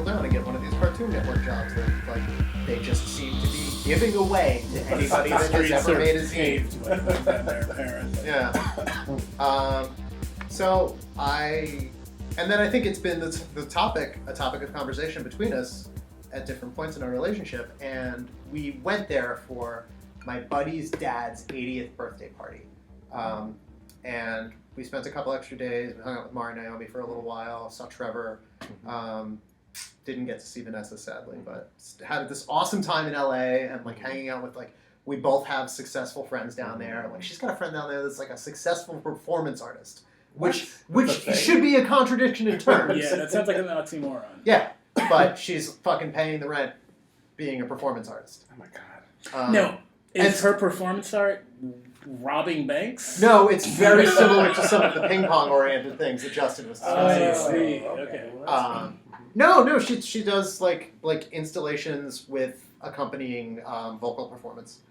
settle down and get one of these Cartoon Network jobs that like they just seem to be giving away to anybody that has ever made a zine. Yeah. So and then I think it's been a topic of conversation between us at different points in our relationship, and we went there for my buddy's dad's 80th birthday party. And we spent a couple extra days. We hung out with Mara and Naomi for a little while, saw Trevor. Didn't get to see Vanessa, sadly, but had this awesome time in LA and like hanging out with like, we both have successful friends down there. Like she's got a friend down there that's like a successful performance artist, which should be a contradiction in terms. Yeah, that sounds like an oxymoron. Yeah, but she's fucking paying the rent being a performance artist. Oh my God. No, is her performance art robbing banks? No, it's very similar to some of the ping pong oriented things that Justin was talking about. I see. Okay. No, she does like installations with accompanying vocal performance.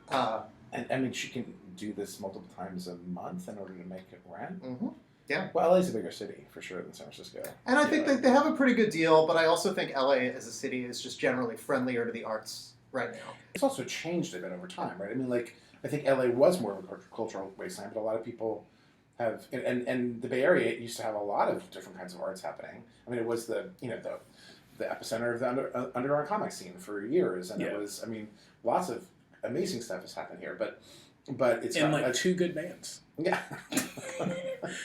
And I mean, she can do this multiple times a month in order to make it rent. Mm-hmm. Yeah. Well, LA's a bigger city for sure than San Francisco. And I think they have a pretty good deal, but I also think LA as a city is just generally friendlier to the arts right now. It's also changed a bit over time, right? I mean, like, I think LA was more of a cultural wasteland, but a lot of people have, and the Bay Area used to have a lot of different kinds of arts happening. I mean, it was the epicenter of the underground comic scene for years, and it was, I mean, lots of amazing stuff has happened here, but it's and like two good bands. Yeah.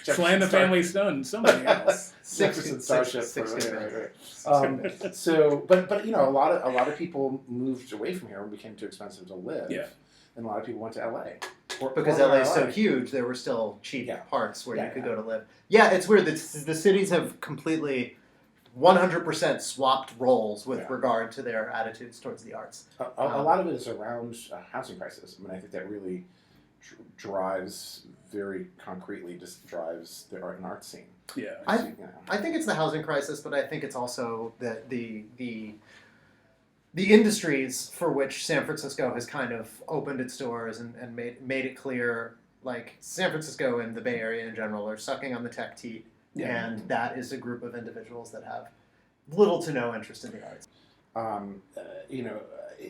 Slam the Family Stone and somebody else. Jefferson Starship. Right. So, but you know, a lot of people moved away from here and became too expensive to live. Yeah. And a lot of people went to LA. Because LA is so huge, there were still cheap parts where you could go to live. Yeah, it's weird. The cities have completely 100% swapped roles with regard to their attitudes towards the arts. A lot of it is around housing prices. I mean, I think that really drives very concretely, just drives the art scene. Yeah, I think it's the housing crisis, but I think it's also the industries for which San Francisco has kind of opened its doors and made it clear, like San Francisco and the Bay Area in general are sucking on the tech teat, and that is a group of individuals that have little to no interest in the arts.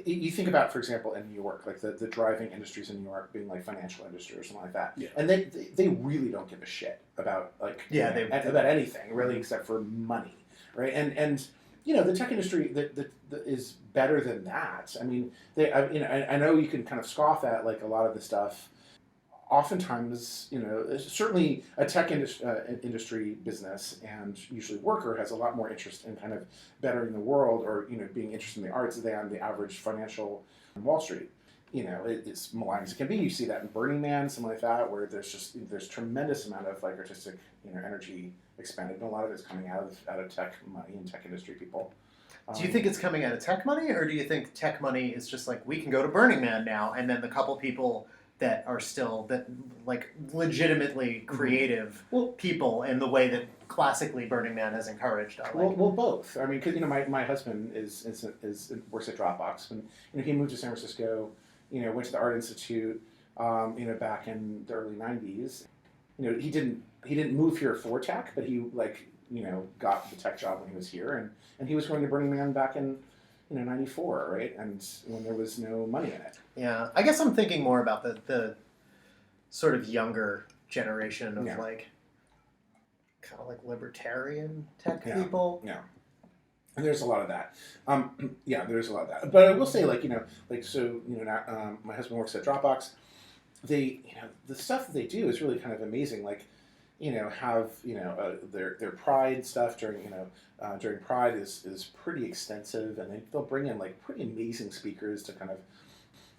You think about, for example, in New York, like the driving industries in New York being like financial industry or something like that, and they really don't give a shit about about anything really except for money, right? And you know, the tech industry that is better than that. I mean, I know you can kind of scoff at like a lot of the stuff. Oftentimes, you know, certainly a tech industry business and usually worker has a lot more interest in kind of bettering the world or, you know, being interested in the arts than the average financial on Wall Street. You know, it's maligned as it can be. You see that in Burning Man, something like that, where there's tremendous amount of like artistic, you know, energy expended, and a lot of it's coming out of tech money and tech industry people. Do you think it's coming out of tech money, or do you think tech money is just like, we can go to Burning Man now, and then the couple people that are still like legitimately creative people in the way that classically Burning Man has encouraged? Well, both. I mean, because you know, my husband works at Dropbox, and you know, he moved to San Francisco. You know, went to the Art Institute. You know, back in the early '90s. You know, he didn't move here for tech, but he got the tech job when he was here, and he was going to Burning Man back in '94, right? And when there was no money in it. Yeah, I guess I'm thinking more about the sort of younger generation of like kind of like libertarian tech people. Yeah. And there's a lot of that. There's a lot of that. But I will say, like, you know, like, so, you know, now, my husband works at Dropbox. They, you know, the stuff that they do is really kind of amazing. Like, you know, have, you know, their Pride stuff during Pride is pretty extensive, and they'll bring in like pretty amazing speakers to kind of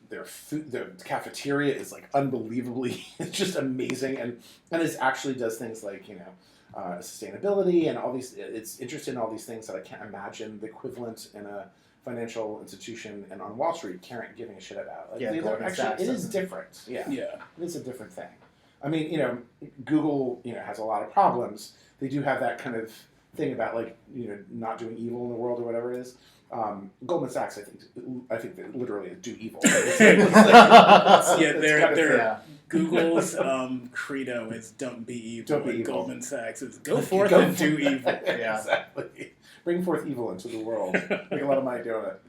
their food. The cafeteria is like unbelievably, it's just amazing, and it actually does things like, you know, sustainability and all these. It's interested in all these things that I can't imagine the equivalent in a financial institution and on Wall Street giving a shit about. Like, it is different. Yeah, it is a different thing. I mean, you know, Google, you know, has a lot of problems. They do have that kind of thing about, like, you know, not doing evil in the world or whatever it is. Goldman Sachs, I think they literally do evil. Google's credo is "Don't be evil." Don't be evil. Goldman Sachs is "Go forth and do evil." Exactly. bring forth evil into the world. Make a lot of money doing it.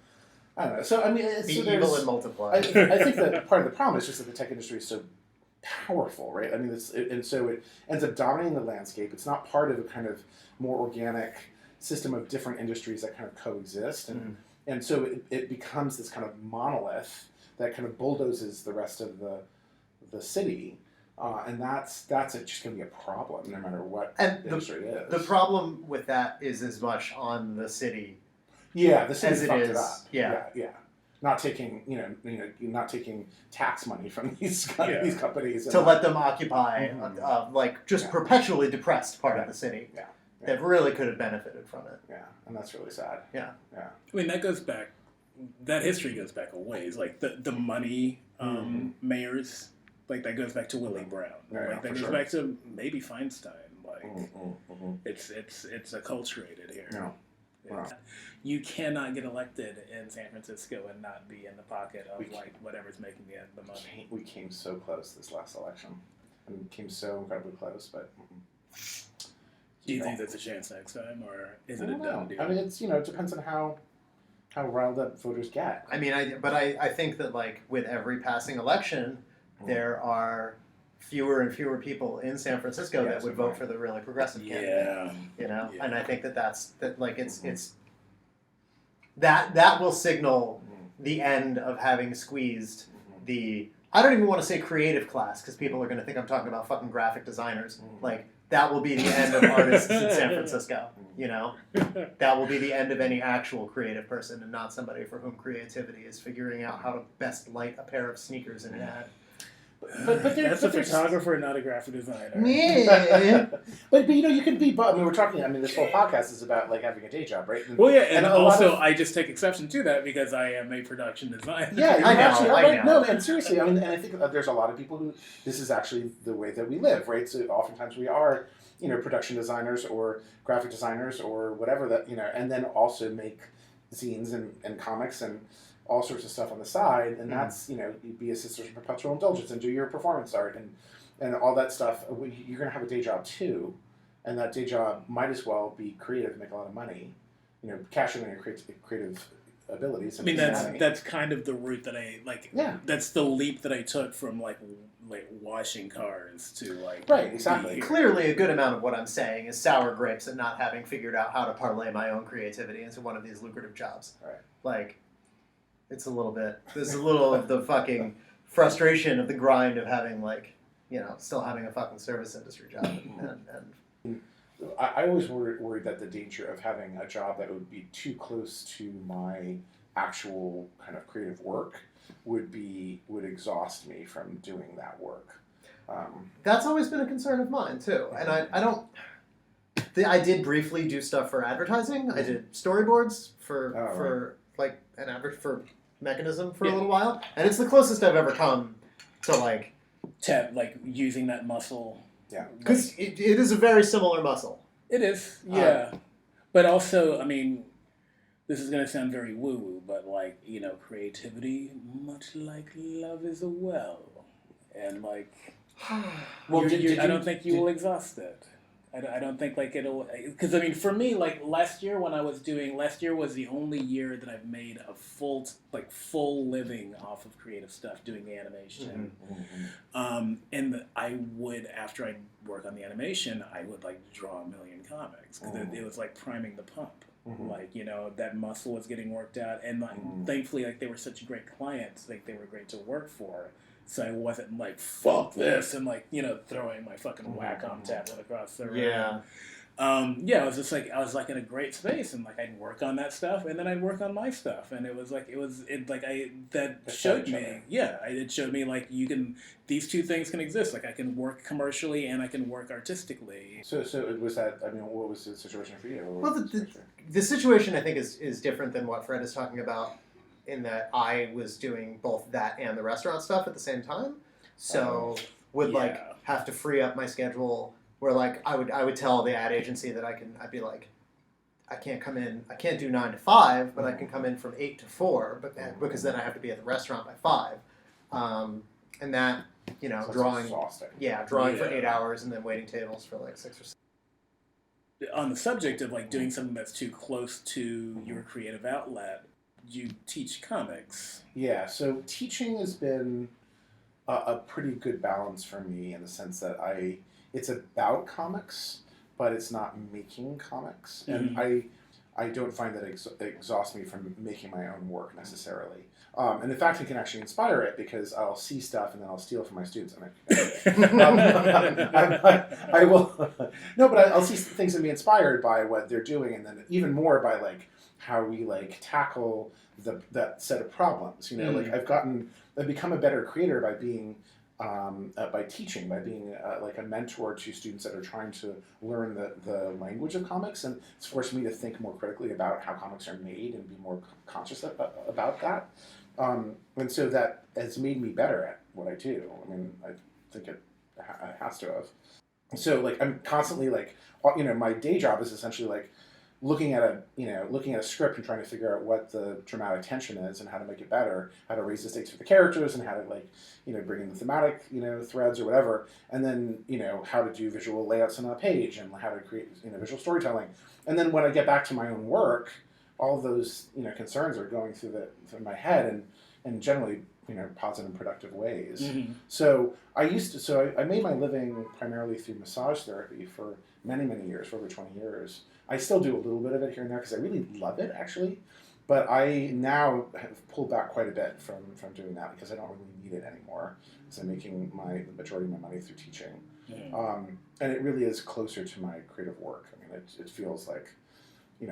I don't know. So, I mean, Be so evil and multiply. I think that part of the problem is just that the tech industry is so powerful, right? I mean, and so it ends up dominating the landscape. It's not part of a kind of more organic system of different industries that kind of coexist. And so it becomes this kind of monolith that kind of bulldozes the rest of the city. And that's just going to be a problem no matter what the industry is. The problem with that is as much on the city. Yeah, the city as it fucked is. it up. Yeah. Not taking not taking tax money from these companies To let them occupy just perpetually depressed part of the city. Yeah. That really could have benefited from it. Yeah, and that's really sad. Yeah. I mean, that history goes back a ways. Like the money mayors, like that goes back to Willie Brown. That goes back to maybe Feinstein. Like it's acculturated here. No. Wow. You cannot get elected in San Francisco and not be in the pocket of whatever's making the money. We came so close this last election. And we came so incredibly close, but Do you think there's a chance next time, or is it a done deal? I mean, it's it depends on how riled up voters get. I mean, I think that with every passing election, there are fewer and fewer people in San Francisco that would vote for the really progressive candidate. And I think that will signal the end of having squeezed the. I don't even want to say creative class because people are going to think I'm talking about fucking graphic designers. That will be the end of artists in San Francisco. That will be the end of any actual creative person and not somebody for whom creativity is figuring out how to best light a pair of sneakers in an ad. But that's a photographer, not a graphic designer. Yeah. but you can be. I mean, we're talking. I mean, this whole podcast is about having a day job, right? And also I just take exception to that because I am a production designer. Yeah, I know. No, and seriously, I mean, and I think there's a lot of people who this is actually the way that we live, right? So oftentimes we are, production designers or graphic designers or whatever that and then also make zines and comics and all sorts of stuff on the side, and that's you be a Sisters of Perpetual Indulgence and do your performance art and all that stuff. You're going to have a day job too, and that day job might as well be creative, make a lot of money, cash in on your creative abilities. I mean, that's kind of the route that I like. Yeah, that's the leap that I took from like washing cars to right, exactly. Clearly, a good amount of what I'm saying is sour grapes and not having figured out how to parlay my own creativity into one of these lucrative jobs. Right. There's a little of the fucking frustration of the grind of having still having a fucking service industry job. And I always worried that the danger of having a job that would be too close to my actual kind of creative work would exhaust me from doing that work. That's always been a concern of mine too. And I did briefly do stuff for advertising. I did storyboards for Mechanism for a little while, and it's the closest I've ever come to using that muscle. Yeah, because it is a very similar muscle. It is, yeah, but also, I mean, this is going to sound very woo-woo, but creativity, much like love, is a well, and I don't think you will exhaust it. I don't think it'll, because I mean for me last year was the only year that I've made a full living off of creative stuff doing the animation, and I would, after I work on the animation, I would draw a million comics because it was priming the pump. That muscle was getting worked out, and thankfully they were such great clients, they were great to work for. So I wasn't fuck this and throwing my fucking Wacom tablet across the room. Yeah. I was just I was in a great space, and I'd work on that stuff, and then I'd work on my stuff, and it showed me you can, these two things can exist. I can work commercially and I can work artistically. So was that? I mean, what was the situation for you? Well, the situation I think is different than what Fred is talking about, in that I was doing both that and the restaurant stuff at the same time, so would have to free up my schedule. Where I would tell the ad agency that I'd be I can't come in, I can't do 9 to 5, but I can come in from 8 to 4, because then I have to be at the restaurant by 5, and that drawing, exhausting. drawing for 8 hours and then waiting tables for 6 or 7. on the subject of like doing something that's too close to your creative outlet, you teach comics. Yeah, so teaching has been a pretty good balance for me in the sense that it's about comics, but it's not making comics, and I don't find that it exhausts me from making my own work necessarily. And in fact, it can actually inspire it because I'll see stuff and then I'll steal from my students. I will, no, but I'll see things and be inspired by what they're doing, and then even more by like how we like tackle that set of problems. Like I've become a better creator by being by teaching, by being like a mentor to students that are trying to learn the language of comics, and it's forced me to think more critically about how comics are made and be more conscious about that. And so that has made me better at what I do. I mean, I think it has to have. So like I'm constantly like, my day job is essentially like looking at a script and trying to figure out what the dramatic tension is and how to make it better, how to raise the stakes for the characters, and how to like, bring in the thematic, threads or whatever, and then, how to do visual layouts on a page and how to create, visual storytelling. And then when I get back to my own work, all of those, concerns are going through my head and generally, positive and productive ways. Mm-hmm. So I made my living primarily through massage therapy for many, many years, for over 20 years. I still do a little bit of it here and there because I really love it, actually. But I now have pulled back quite a bit from doing that because I don't really need it anymore. Because I'm making the majority of my money through teaching. Mm-hmm. And it really is closer to my creative work. I mean, it feels like,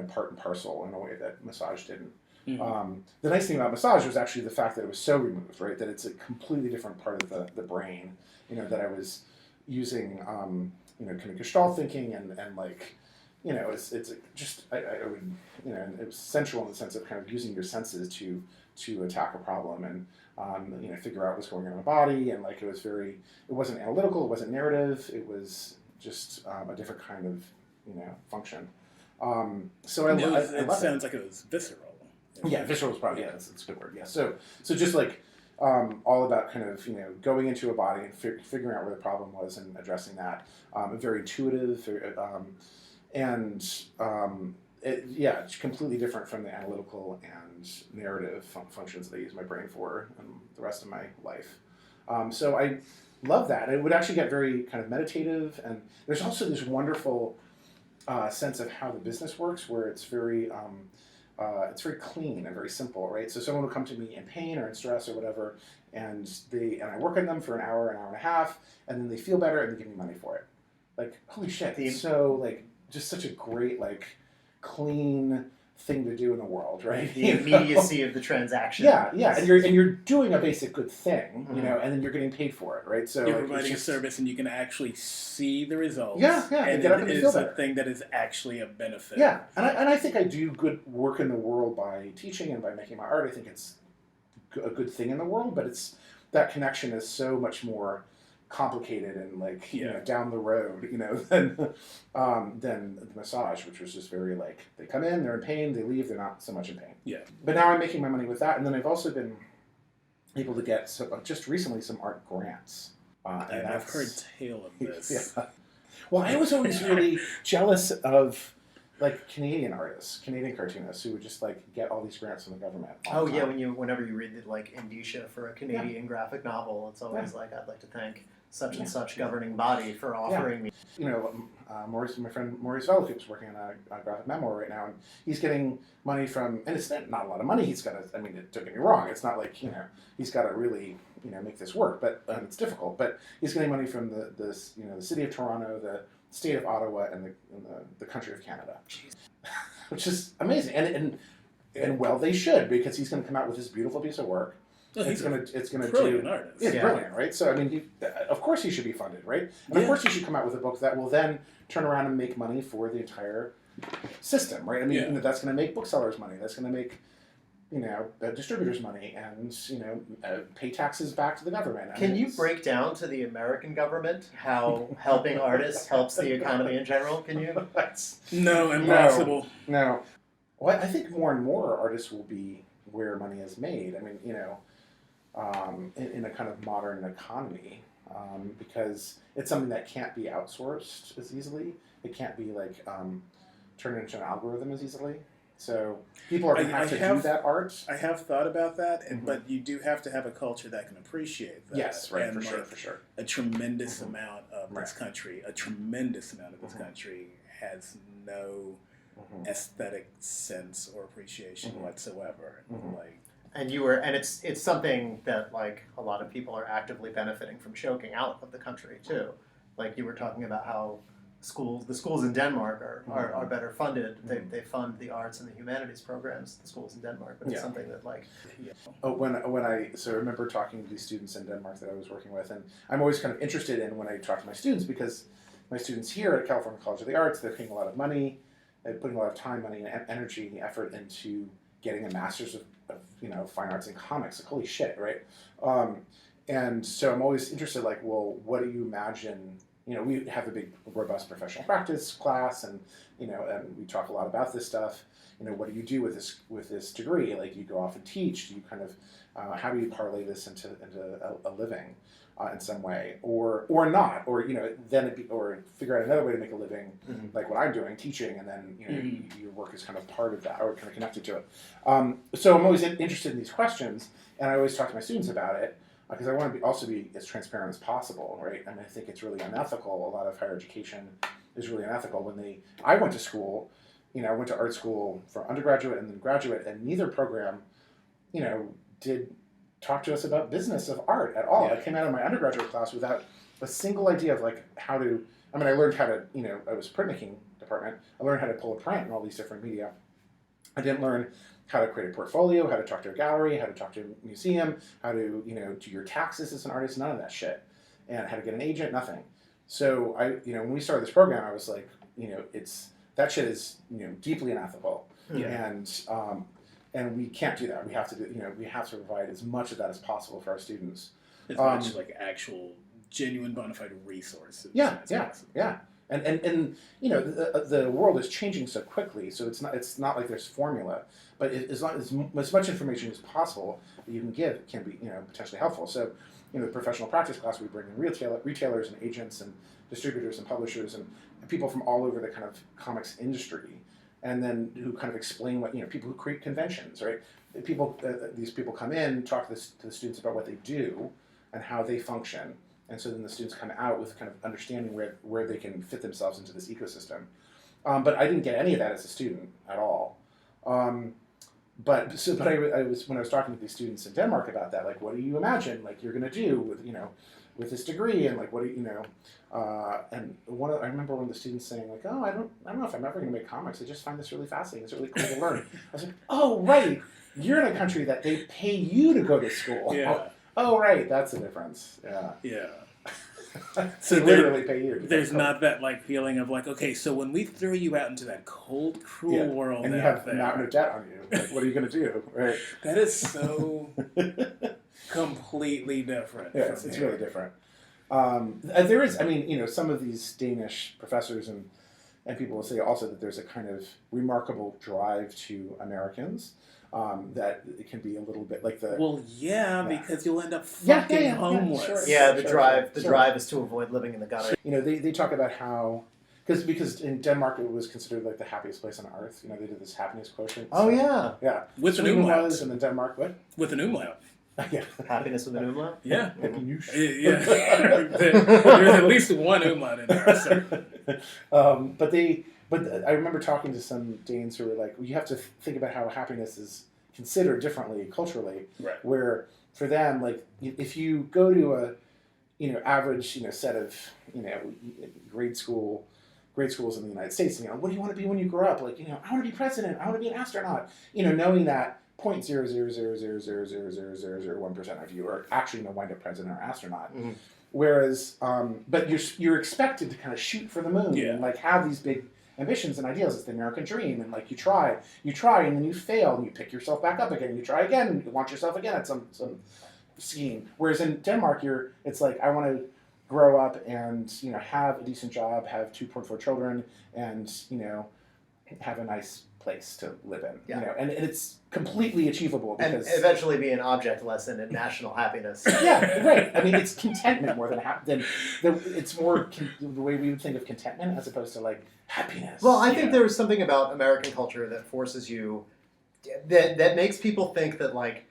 part and parcel in a way that massage didn't. Mm-hmm. The nice thing about massage was actually the fact that it was so removed, right? That it's a completely different part of the brain, that I was using, kind of Gestalt thinking and like, it's just, I would, and it was sensual in the sense of kind of using your senses to attack a problem and, figure out what's going on in the body. And like, it wasn't analytical, it wasn't narrative, it was just a different kind of, function. So I love it. Sounds like it was visceral. Yeah, visceral is probably, yeah, that's a good word. Yeah. So just like, all about kind of, going into a body and figuring out where the problem was and addressing that. Very intuitive, it's completely different from the analytical and narrative functions that I use my brain for the rest of my life. So I love that. It would actually get very kind of meditative, and there's also this wonderful sense of how the business works, where it's very clean and very simple, right? So someone will come to me in pain or in stress or whatever, and I work on them for an hour and a half, and then they feel better and they give me money for it. Like, holy shit! So like, just such a great like clean thing to do in the world, right? The immediacy of the transaction. Yeah, and you're doing a basic good thing, and then you're getting paid for it, right? So you're providing a service, and you can actually see the results. Yeah, and get up and it feel is better. A thing that is actually a benefit. Yeah, and I think I do good work in the world by teaching and by making my art. I think it's a good thing in the world, but that connection is so much more complicated and like down the road, than the massage, which was just very like, they come in, they're in pain, they leave, they're not so much in pain. Yeah. But now I'm making my money with that, and then I've also been able to get just recently some art grants. And I've heard tale of this. Yeah. Well, I was always really jealous of like Canadian artists, Canadian cartoonists who would just like get all these grants from the government. Oh yeah, whenever you read the like indicia for a Canadian graphic novel, it's always like, I'd like to thank such and such governing body for offering me. My friend Maurice Vela is working on a graphic memoir right now, and he's getting money from, and it's not a lot of money. He's got to, don't get me wrong, it's not like, he's got to really, make this work, but it's difficult. But he's getting money from the city of Toronto, the state of Ottawa, and the country of Canada, which is amazing. And well, they should, because he's going to come out with this beautiful piece of work. It's gonna brilliant artist. It's brilliant, right? So of course he should be funded, right? And of course he should come out with a book that will then turn around and make money for the entire system, right? That's going to make booksellers money. That's going to make distributors money, and pay taxes back to the government. Can you break down to the American government how helping artists helps the economy in general? Can you? No, impossible. No. Well, I think more and more artists will be where money is made. In a kind of modern economy, because it's something that can't be outsourced as easily. it can't be like turned into an algorithm as easily. So people are going to have to do that art. I have thought about that, but you do have to have a culture that can appreciate that. Yes, right, and for like, sure. A tremendous amount of this country, country has no aesthetic sense or appreciation whatsoever. Like, and it's something that like a lot of people are actively benefiting from choking out of the country too. Like you were talking about how the schools in Denmark are better funded. They fund the arts and the humanities programs, the schools in Denmark, but it's something that like when I remember talking to these students in Denmark that I was working with, and I'm always kind of interested in when I talk to my students, because my students here at California College of the Arts, they're paying a lot of money, they're putting a lot of time, money, and energy and effort into getting a master's of fine arts and comics. Like, holy shit, right? And so I'm always interested, like, well, what do you imagine? We have a big, robust professional practice class, and and we talk a lot about this stuff. What do you do with this degree? Like, you go off and teach. Do you kind of how do you parlay this into a living in some way, or not, or or figure out another way to make a living, like what I'm doing, teaching, and then your work is kind of part of that, or kind of connected to it. So I'm always interested in these questions, and I always talk to my students about it. Because I want to also be as transparent as possible, right? I think it's really unethical. A lot of higher education is really unethical. I went to school, I went to art school for undergraduate and then graduate, and neither program, did talk to us about business of art at all. I came out of my undergraduate class without a single idea of like how to. I learned how to. I was printmaking department. I learned how to pull a print and all these different media. I didn't learn how to create a portfolio, how to talk to a gallery, how to talk to a museum, how to, do your taxes as an artist, none of that shit. And how to get an agent, nothing. So when we started this program, I was like, that shit is, deeply unethical. Yeah. And we can't do that. We have to we have to provide as much of that as possible for our students. As much like actual, genuine, bona fide resources. Yeah. And the world is changing so quickly, so it's not like there's formula, but as much information as possible that you can give can be potentially helpful. So the professional practice class, we bring in retailers and agents and distributors and publishers and people from all over the kind of comics industry, and then who kind of explain what people who create conventions, right? These people come in, talk to the students about what they do and how they function. And so then the students come out with kind of understanding where they can fit themselves into this ecosystem. But I didn't get any of that as a student at all. But I was when I was talking to these students in Denmark about that, like, what do you imagine like you're going to do with this degree, and like what do and I remember one of the students saying like, oh, I don't know if I'm ever going to make comics. I just find this really fascinating. It's really cool to learn. I was like, oh right, you're in a country that they pay you to go to school. Yeah. Oh right, that's the difference. Yeah. Yeah. So literally pay you. There's not that like feeling of like, okay, so when we throw you out into that cold, cruel world, and you have a mountain of debt on you, like, what are you going to do? Right. That is so completely different. Yeah, it's really different. There is, some of these Danish professors and people will say also that there's a kind of remarkable drive to Americans. That it can be a little bit like the because you'll end up fucking homeless. The drive is to avoid living in the gutter. They talk about how because in Denmark it was considered like the happiest place on earth. They did this happiness quotient. Oh yeah, with an umlaut. And then Denmark what? With an umlaut. Yeah, happiness with an umlaut. Yeah, yeah. There's at least one umlaut in there. So. But I remember talking to some Danes who were like, well, you have to think about how happiness is considered differently culturally. Right. Where for them, like, if you go to a, average, set of, grade schools in the United States, what do you want to be when you grow up? Like, I want to be president. I want to be an astronaut. Knowing that 0.000000001% of you are actually going to wind up president or astronaut. Mm-hmm. Whereas, but you're expected to kind of shoot for the moon and like have these big ambitions and ideals. It's the American dream, and like you try, and then you fail, and you pick yourself back up again. You try again, and you launch yourself again at some scheme. Whereas in Denmark, it's like, I want to grow up and have a decent job, have 2.4 children, and have a nice place to live in. Yeah. You know, and it's completely achievable And because eventually be an object lesson in national happiness. yeah, right. I mean, it's contentment more than it's more the way we would think of contentment as opposed to like happiness. Well, I think there is something about American culture that forces you, that makes people think that like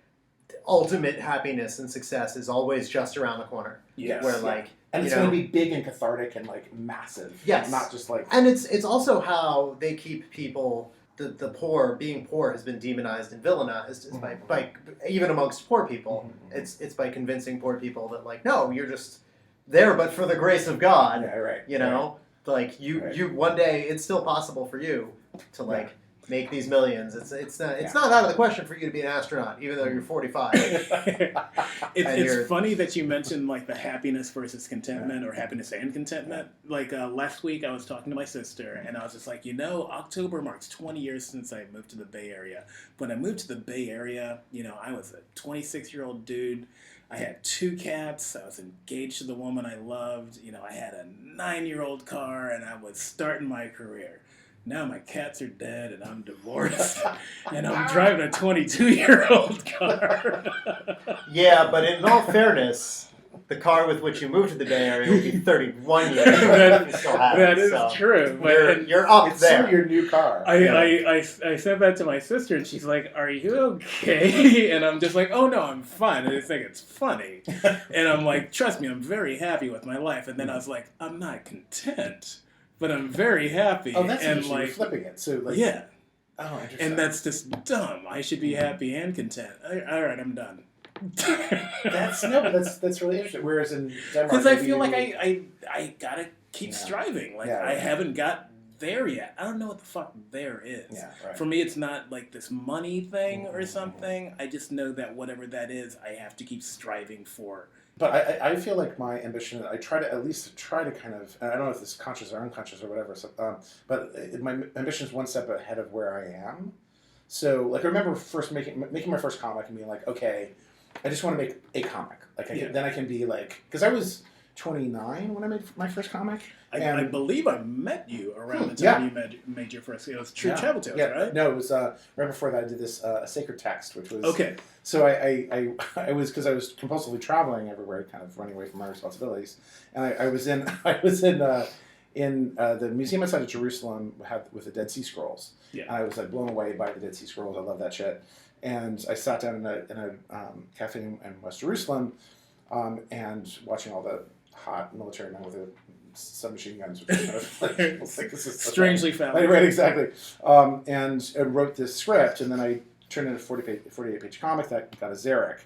ultimate happiness and success is always just around the corner. Yes. Where like, and it's you know, going to be big and cathartic and like massive. Yes. Not just like. and it's also how they keep people. The poor, being poor, has been demonized and villainized by even amongst poor people. Mm-hmm. It's by convincing poor people that like, no, you're just there, but for the grace of God. Yeah, right. You know, like you one day it's still possible for you to like make these millions. It's not out of the question for you to be an astronaut, even though you're 45. It's funny that you mentioned like the happiness versus contentment or happiness and contentment. Like last week I was talking to my sister and I was just like, October marks 20 years since I moved to the Bay Area. When I moved to the Bay Area, I was a 26-year-old dude. I had 2 cats. I was engaged to the woman I loved. I had a 9-year-old car and I was starting my career. Now my cats are dead and I'm divorced and I'm driving a 22-year-old car. Yeah, but in all fairness, the car with which you moved to the Bay Area will be 31 years. That is true. But you're up it's there. Still your new car. I said that to my sister and she's like, "Are you okay?" And I'm just like, "Oh no, I'm fine. I just think it's funny." And I'm like, "Trust me, I'm very happy with my life." And then I was like, "I'm not content. But I'm very happy." Oh, that's and interesting. like You're flipping it. So like, yeah. Oh, interesting. And that's just dumb. I should be happy and content. All right, I'm done. That's really interesting. Whereas in Denmark, because I feel like I gotta keep striving. Like Yeah, I right. haven't got there yet. I don't know what the fuck there is. Yeah, right. For me, it's not like this money thing or something. I just know that whatever that is, I have to keep striving for. But I feel like my ambition, I try to kind of, and I don't know if it's conscious or unconscious or whatever, so, but my ambition is one step ahead of where I am. So, like, I remember first making my first comic and being like, okay, I just want to make a comic. Like, then I can be like, because I was 29 when I made my first comic. I believe I met you around the time you made your first. It was True Travel Tales, right? No, it was right before that. I did this a Sacred Text, which was okay. So I was, because I was compulsively traveling everywhere, kind of running away from my responsibilities, and I was in the museum outside of Jerusalem with the Dead Sea Scrolls. Yeah. And I was like blown away by the Dead Sea Scrolls. I love that shit. And I sat down in a cafe in West Jerusalem, and watching all the hot military men with the submachine guns, which kind of like, this is strangely found. Right, exactly. And I wrote this script, and then I turned it into a 48-page comic that got a Xeric,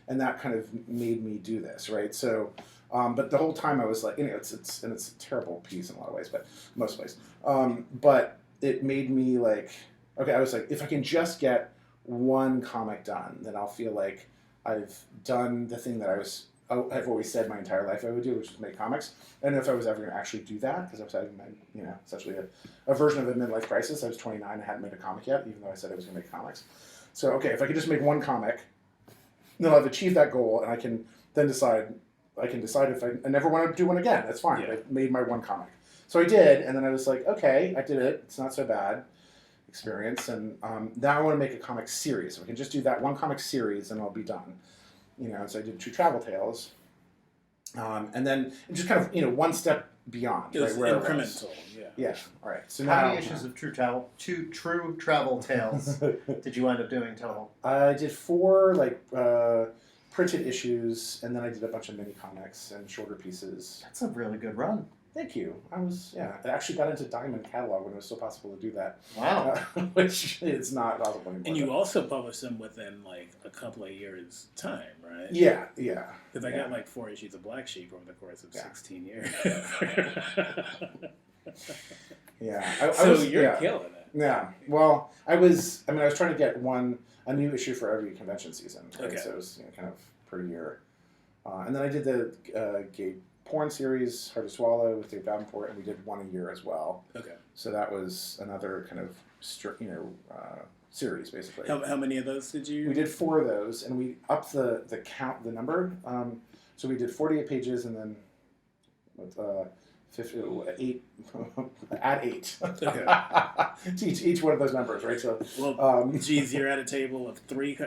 and that kind of made me do this, right? So, but the whole time I was like, it's a terrible piece in a lot of ways, but most ways. But it made me like, okay, I was like, if I can just get one comic done, then I'll feel like I've done the thing that I've always said my entire life I would do, which is make comics. I don't know if I was ever going to actually do that, because I was having essentially a version of a midlife crisis. I was 29, I hadn't made a comic yet, even though I said I was going to make comics. So, okay, if I could just make one comic, then I've achieved that goal, and I can then decide if I never want to do one again. That's fine. Yeah. I made my one comic. So I did, and then I was like, okay, I did it. It's not so bad experience, and now I want to make a comic series. If I can just do that one comic series, then I'll be done. So I did True Travel Tales, and then just kind of one step beyond. It was incremental. Yeah. All right. So How now, many issues of True Travel Tales did you end up doing total? I did 4 printed issues, and then I did a bunch of mini comics and shorter pieces. That's a really good run. Thank you. I actually got into Diamond Catalog when it was still possible to do that. Wow. Which is not possible anymore. And you also published them within like a couple of years' time, right? Yeah. Because I got like 4 issues of Black Sheep over the course of 16 years. Yeah. You're killing it. Yeah. Well, I was trying to get a new issue for every convention season. Right? Okay. So it was kind of per year. And then I did the gay porn series, Hard to Swallow, with Dave Davenport, and we did one a year as well. Okay. So that was another kind of series, basically. How many of those did you? We did 4 of those, and we upped the number. So we did 48 pages, and then 8, add 8 Okay. to each one of those numbers, right? So, Well, geez, you're at a table of 3.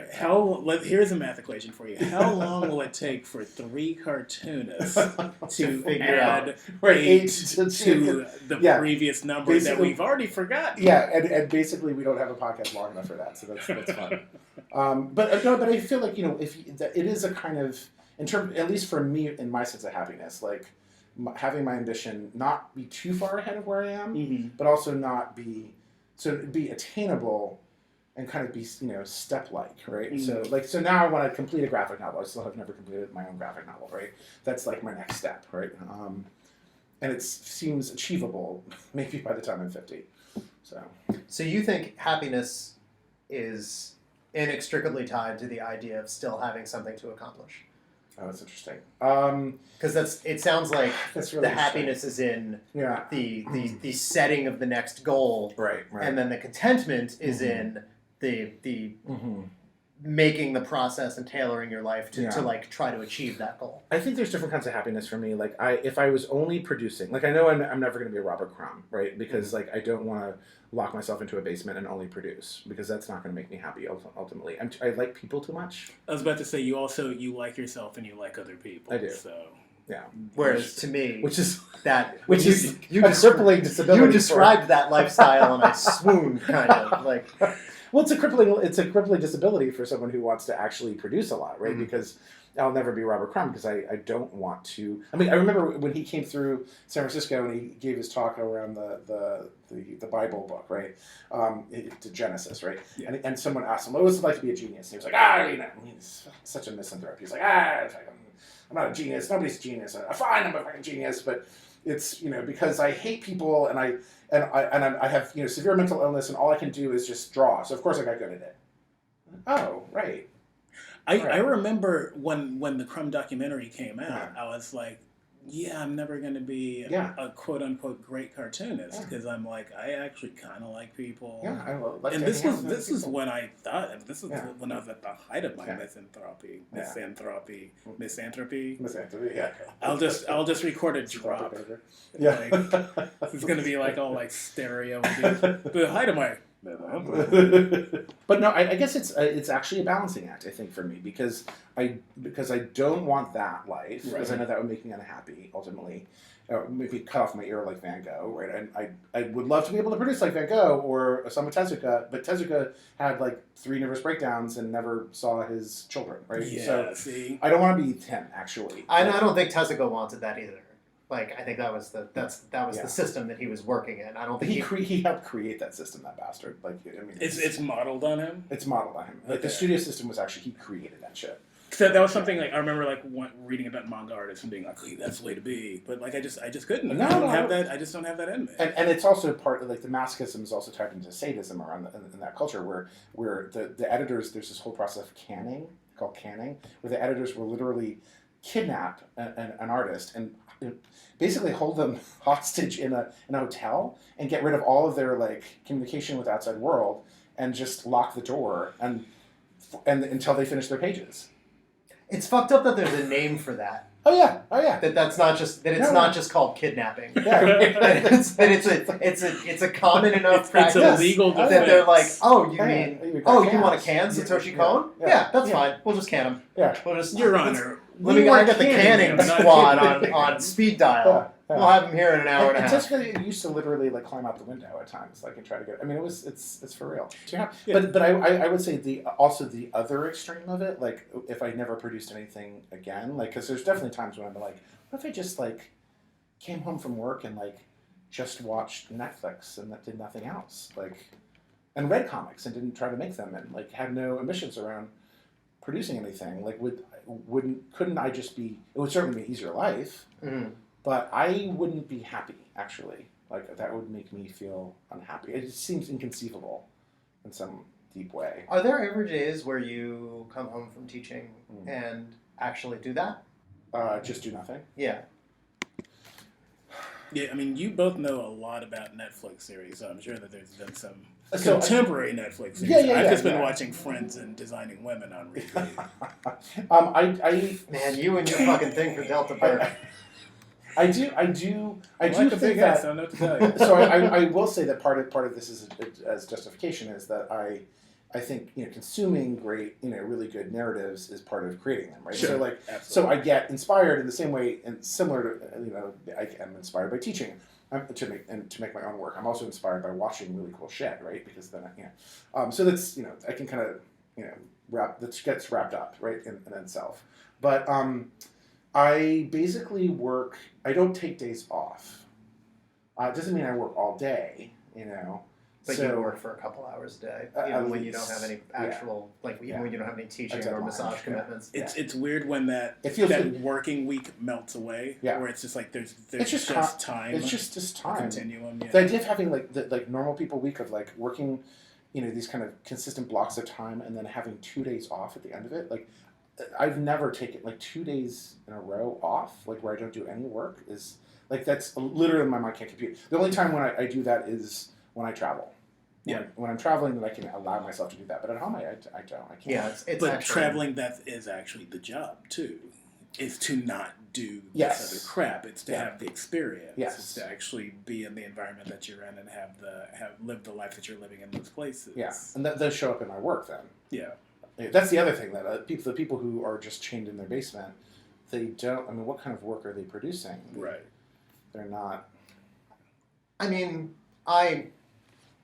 Here's a math equation for you. How long will it take for 3 cartoonists to figure add out. Right, 8 8 to the yeah, previous number that basically- we've already forgotten? yeah, and basically we don't have a podcast long enough for that, so that's fun. But I feel like it is a kind of at least for me in my sense of happiness, like having my ambition not be too far ahead of where I am, Mm-hmm. but also not be attainable and kind of be step-like, right? Mm-hmm. So now I want to complete a graphic novel. I still have never completed my own graphic novel, right? That's like my next step, right? And it seems achievable maybe by the time I'm 50. So you think happiness is inextricably tied to the idea of still having something to accomplish? Oh, that's interesting. Because it sounds like That's really the happiness is in yeah, the setting of the next goal, right, and then the contentment is in the Mm-hmm. making the process and tailoring your life to, Yeah. to like try to achieve that goal. I think there's different kinds of happiness for me. Like if I was only producing, like I know I'm never going to be a Robert Crumb, right? Because like I don't want to lock myself into a basement and only produce, because that's not going to make me happy ultimately. I like people too much. I was about to say, you like yourself and you like other people. I do. So. Yeah. Whereas to me, Which is you a crippling disability. You described that lifestyle and I swooned, kind of like. Well, it's a crippling disability for someone who wants to actually produce a lot, right? Mm-hmm. Because I'll never be Robert Crumb because I don't want to. I mean, I remember when he came through San Francisco and he gave his talk around the Bible book, right? To Genesis, right? Yeah. And someone asked him, "What was it like to be a genius?" And he was like, he's such a misanthrope. He's like, it's like, I'm not a genius. Nobody's a genius. Fine, I'm a fucking genius, but it's because I hate people and I have severe mental illness and all I can do is just draw. So of course I got good at it. Oh, right. I remember when the Crumb documentary came out, Yeah. I was like, yeah, I'm never going to be a quote unquote great cartoonist because I'm like, I actually kind of like people. Yeah, I like and to this hang out was with this is people. when I thought this is Yeah. when I was at the height of my Yeah. misanthropy. Misanthropy, yeah. I'll just record a drop. Yeah. Like, it's gonna be like all like stereo. The height of my. But no, I guess it's actually a balancing act, I think, for me, because I don't want that life, because I know that would make me unhappy ultimately, maybe cut off my ear like Van Gogh, right? And I would love to be able to produce like Van Gogh or Osamu Tezuka, but Tezuka had like 3 nervous breakdowns and never saw his children, right? Yeah, so see, I don't want to be him, actually. I don't think Tezuka wanted that either. Like, I think that was the Yeah. system that he was working in. I don't think he helped create that system, that bastard. Like, I mean, it's modeled on him. it's modeled on him. Like the Okay. studio system was actually he created that shit. So that was something like I remember like reading about manga artists and being like, "Hey, that's the way to be," but like I just couldn't. No, I don't no. have that. I just don't have that in me. And it's also part of like the masochism is also tied into sadism around in that culture where the editors, there's this whole process of canning called canning, where the editors will literally kidnap an artist and basically hold them hostage in a hotel and get rid of all of their like communication with the outside world and just lock the door and until they finish their pages. it's fucked up that there's a name for that. Oh yeah. That's not just that. It's No. not just called kidnapping. Yeah. it's a common enough practice It's a legal that they're like, defense. oh, you Oh, mean, yeah. You oh, got you want to cans. can Satoshi Yeah. Kon? Yeah. Yeah, that's Yeah. fine. We'll just can him. Yeah. We'll just, Your let's- Honor, Let we me weren't get the canning him, not squad kidnapping on him. speed dial. Yeah. We'll have him here in an hour and a And half. Tezuka used to literally like climb out the window at times, like and try to get. I mean, it's for real. Yeah. But I would say the other extreme of it, like if I never produced anything again, like because there's definitely times when I'm like, what if I just like came home from work and like just watched Netflix and that did nothing else, like, and read comics and didn't try to make them and like had no ambitions around producing anything, like couldn't I just be? It would certainly be an easier life. Mhm. But I wouldn't be happy, actually. Like, that would make me feel unhappy. It just seems inconceivable in some deep way. Are there ever days where you come home from teaching Mm. and actually do that? Just do nothing. Yeah. Yeah, I mean, you both know a lot about Netflix series, so I'm sure that there's been some So- contemporary Netflix series. Yeah, I've just been yeah. watching Friends and Designing Women on repeat. I Man, you and your fucking thing for Delta Burke. I do like a think big ass. that. I don't know what to tell you. So I will say that part of this is as justification is that I think consuming great really good narratives is part of creating them, right? Sure. So like Absolutely. I get inspired in the same way and similar to I am inspired by teaching to make my own work. I'm also inspired by watching really cool shit, right? Because then so that's I can kind of that gets wrapped up right in itself, but I basically work. I don't take days off. It doesn't mean I work all day, But so, you work for a couple hours a day, even when you don't have any actual, when you don't have any teaching or massage commitments. It's weird when that working week melts away, where it's just like there's just time. It's just time. Continuum. Yeah. The idea of having the normal people week of working, these kind of consistent blocks of time, and then having 2 days off at the end of it, I've never taken 2 days in a row off, where I don't do any work is that's literally my mind can't compute. The only time when I do that is when I travel. When I'm traveling, then I can allow myself to do that. But at home, I don't. I can't. Yeah, it's but actually, traveling, that is actually the job too. Is to not do this other crap. It's to have the experience. Yes. It's to actually be in the environment that you're in and have live the life that you're living in those places. Yeah, and those show up in my work then. Yeah. That's the other thing that the people who are just chained in their basement, they don't. I mean, what kind of work are they producing? Right. They're not. I mean, I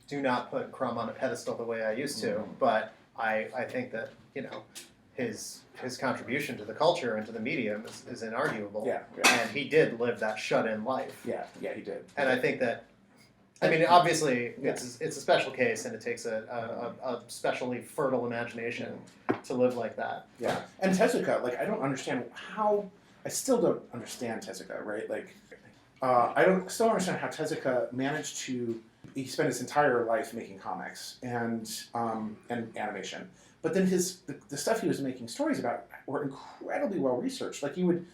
do not put Crumb on a pedestal the way I used to, but I think that his contribution to the culture and to the medium is inarguable. Yeah. And he did live that shut-in life. Yeah, he did. And I think that, obviously, it's a special case, and it takes a specially fertile imagination to live like that. Yeah, and Tezuka, I don't understand how. I still don't understand Tezuka, right? I still don't understand how Tezuka managed to. He spent his entire life making comics and animation, but then the stuff he was making stories about were incredibly well researched. He would,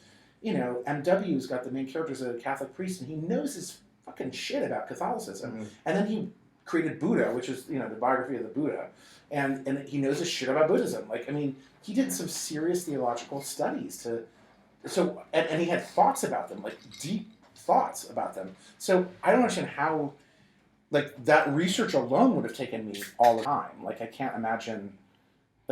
MW's got the main character as a Catholic priest, and he knows his fucking shit about Catholicism. And then he created Buddha, which is the biography of the Buddha, and he knows his shit about Buddhism. He did some serious theological studies and he had thoughts about them, deep thoughts about them. So I don't understand how. That research alone would have taken me all the time. I can't imagine,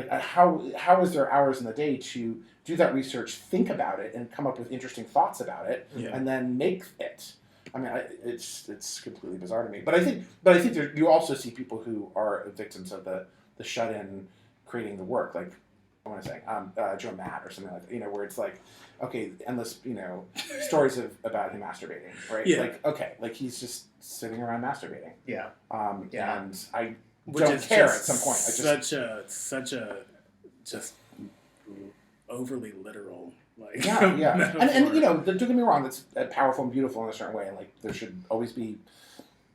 how is there hours in the day to do that research, think about it, and come up with interesting thoughts about it, and then make it. I mean, it's completely bizarre to me. But I think you also see people who are victims of the shut-in creating the work, I want to say Joe Matt or something like that, where it's endless stories about him masturbating, right? Yeah. He's just sitting around masturbating. Yeah. And I Which don't is care just at some point. Such a just overly literal yeah. And don't get me wrong, that's powerful and beautiful in a certain way, and there should always be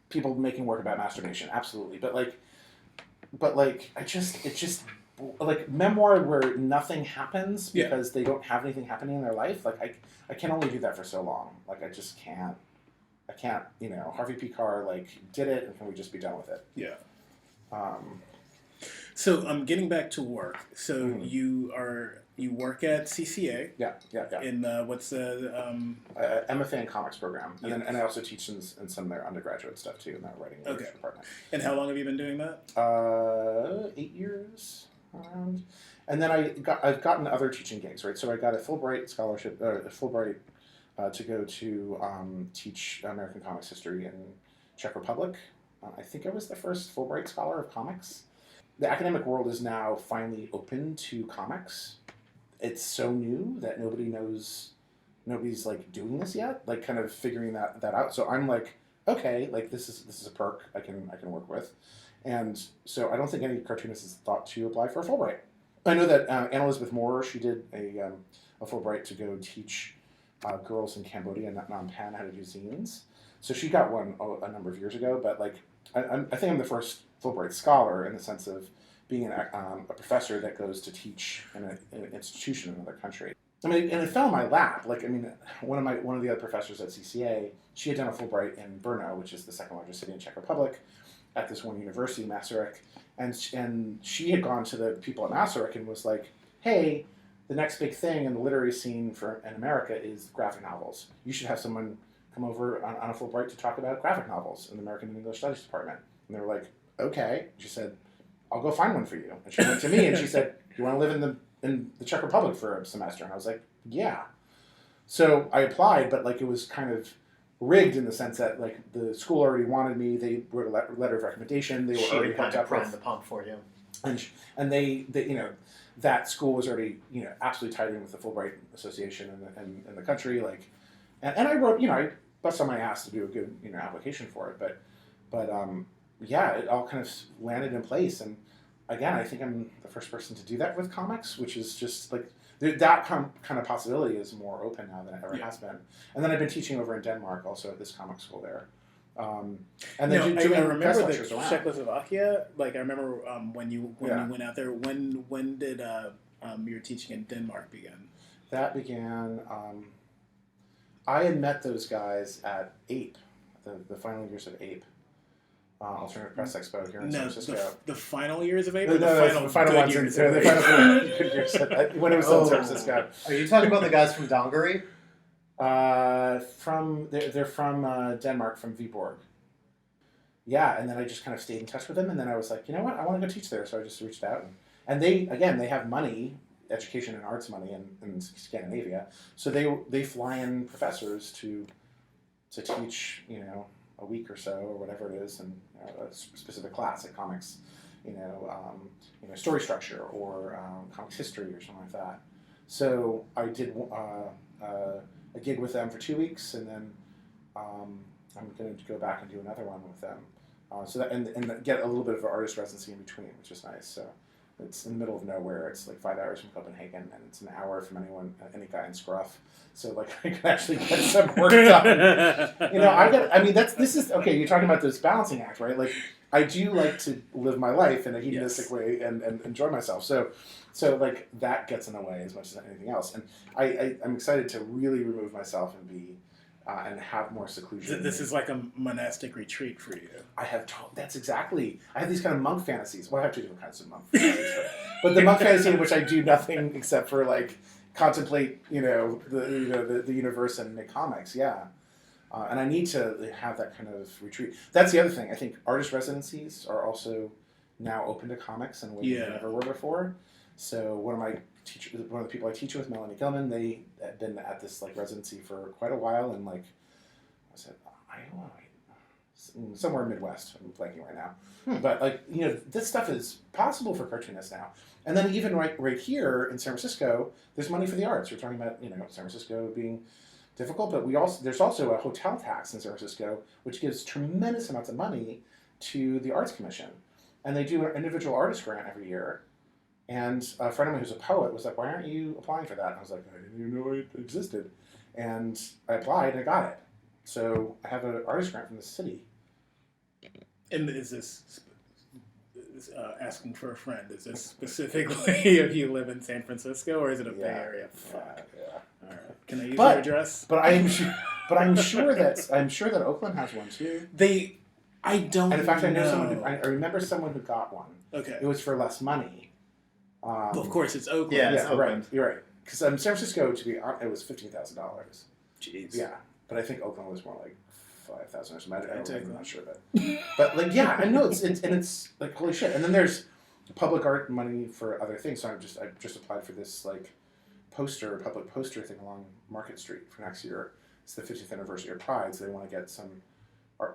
people making work about masturbation, absolutely. But it's just memoir where nothing happens because they don't have anything happening in their life. I can only do that for so long. I just can't. I can't. Harvey P. Carr did it, and can we just be done with it? Yeah. So I'm getting back to work. So you work at CCA. Yeah. In what's the MFA in Comics program, and I also teach in some of their undergraduate stuff too in their writing department. And how long have you been doing that? 8 years. And then I've gotten other teaching gigs, right? So I got a Fulbright scholarship, to go to teach American comics history in Czech Republic. I think I was the first Fulbright scholar of comics. The academic world is now finally open to comics. It's so new that nobody's doing this yet, kind of figuring that out. So I'm okay, this is a perk I can work with. And so I don't think any cartoonist has thought to apply for a Fulbright. I know that Anne Elizabeth Moore, she did a Fulbright to go teach girls in Cambodia and Phnom Penh how to do zines. So she got one a number of years ago, but I think I'm the first Fulbright scholar in the sense of being a professor that goes to teach in an institution in another country. I mean, and it fell in my lap. One of the other professors at CCA, she had done a Fulbright in Brno, which is the second largest city in Czech Republic, at this one university, Masaryk, and she had gone to the people at Masaryk and was like, "Hey, the next big thing in the literary scene in America is graphic novels. You should have someone come over on a Fulbright to talk about graphic novels in the American and English Studies department. And they were like, okay. She said, I'll go find one for you. And she went to me and she said, you want to live in the Czech Republic for a semester? And I was like, yeah. So I applied, but like it was kind of rigged in the sense that like the school already wanted me. They wrote a letter of recommendation. They were already kind hooked of up primed with the pump for you. and they you know, that school was already, you know, absolutely tied in with the Fulbright Association in the country. Like, and I wrote, you know, I bust on my ass to do a good, you know, application for it. But yeah, it all kind of landed in place. And again, I think I'm the first person to do that with comics, which is just like that kind of possibility is more open now than it ever has been. And then I've been teaching over in Denmark, also at this comic school there. And then I remember lectures the around. Czechoslovakia. Like I remember when you Yeah. went out there. When did your teaching in Denmark begin? That began. I had met those guys at APE, the final years of APE, Alternative Press Expo here in San Francisco. The final years of APE. The final good ones years in, of the APE? final good years when it was still in San Francisco. Are you talking about the guys from Dongery? They're from Denmark, from Viborg. Yeah, and then I just kind of stayed in touch with them, and then I was like, you know what, I want to go teach there, so I just reached out, and they have money, education and arts money in Scandinavia, so they fly in professors to teach, you know, a week or so or whatever it is, and a specific class like comics, you know, story structure or comics history or something like that. So I did a gig with them for 2 weeks, and then I'm going to go back and do another one with them. So that and get a little bit of an artist residency in between, which is nice. So it's in the middle of nowhere. It's like 5 hours from Copenhagen, and it's an hour from any guy in Scruff. So like I can actually get some work done. You know, this is okay. You're talking about this balancing act, right? Like I do like to live my life in a hedonistic way and enjoy myself. So like that gets in the way as much as anything else. And I'm excited to really remove myself and be. And have more seclusion. This is like a monastic retreat for you. That's exactly. I have these kind of monk fantasies. Well, I have two different kinds of monk fantasies, but the monk fantasy in which I do nothing except for like contemplate, you know, the universe and make comics. Yeah, and I need to have that kind of retreat. That's the other thing. I think artist residencies are also now open to comics in a way they never were before. So one of the people I teach with, Melanie Gilman, they had been at this like residency for quite a while, and like I said, Iowa, somewhere Midwest. I'm blanking right now, but like, you know, this stuff is possible for cartoonists now. And then even right here in San Francisco, there's money for the arts. We're talking about, you know, San Francisco being difficult, but there's also a hotel tax in San Francisco which gives tremendous amounts of money to the Arts Commission, and they do an individual artist grant every year. And a friend of mine who's a poet was like, why aren't you applying for that? And I was like, I didn't even know it existed. And I applied and I got it. So I have an artist grant from the city. And is this, asking for a friend, is this specifically if you live in San Francisco, or is it a Bay Area? Fuck. Yeah. All right. Can I use your address? But I'm sure that Oakland has one too. I don't know. And in fact, I remember someone who got one. Okay. It was for less money. Well, of course, it's Oakland. Yeah, Yeah, right. You're right. Because San Francisco, it was $15,000. Jeez. Yeah, but I think Oakland was more like 5,000 or something. I'm not sure, but like, yeah, I know it's like holy shit. And then there's public art money for other things. So I just applied for this like public poster thing along Market Street for next year. It's the 50th anniversary of Pride, so they want to get some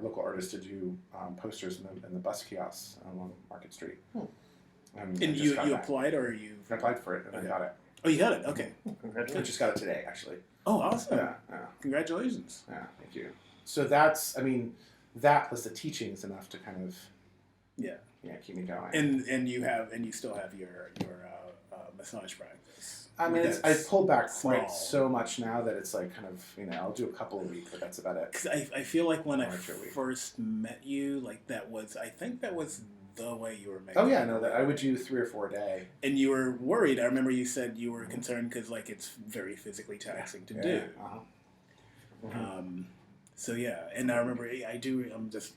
local artists to do posters in the bus kiosks along Market Street. And you applied, or you? I applied for it, and I got it. Oh, you got it? Okay. I just got it today, actually. Oh, awesome. Yeah. Congratulations. Yeah, thank you. So that plus the teaching is enough to kind of keep me going. And you still have your massage practice. I mean, I pulled back quite so much now that it's like kind of, you know, I'll do a couple a week, but that's about it. Because I feel like when I first met you, like I think that was the way you were making. Oh yeah, no, that I would do 3 or 4 a day. And you were worried. I remember you said you were concerned because like it's very physically taxing to do. So yeah, and I remember I'm just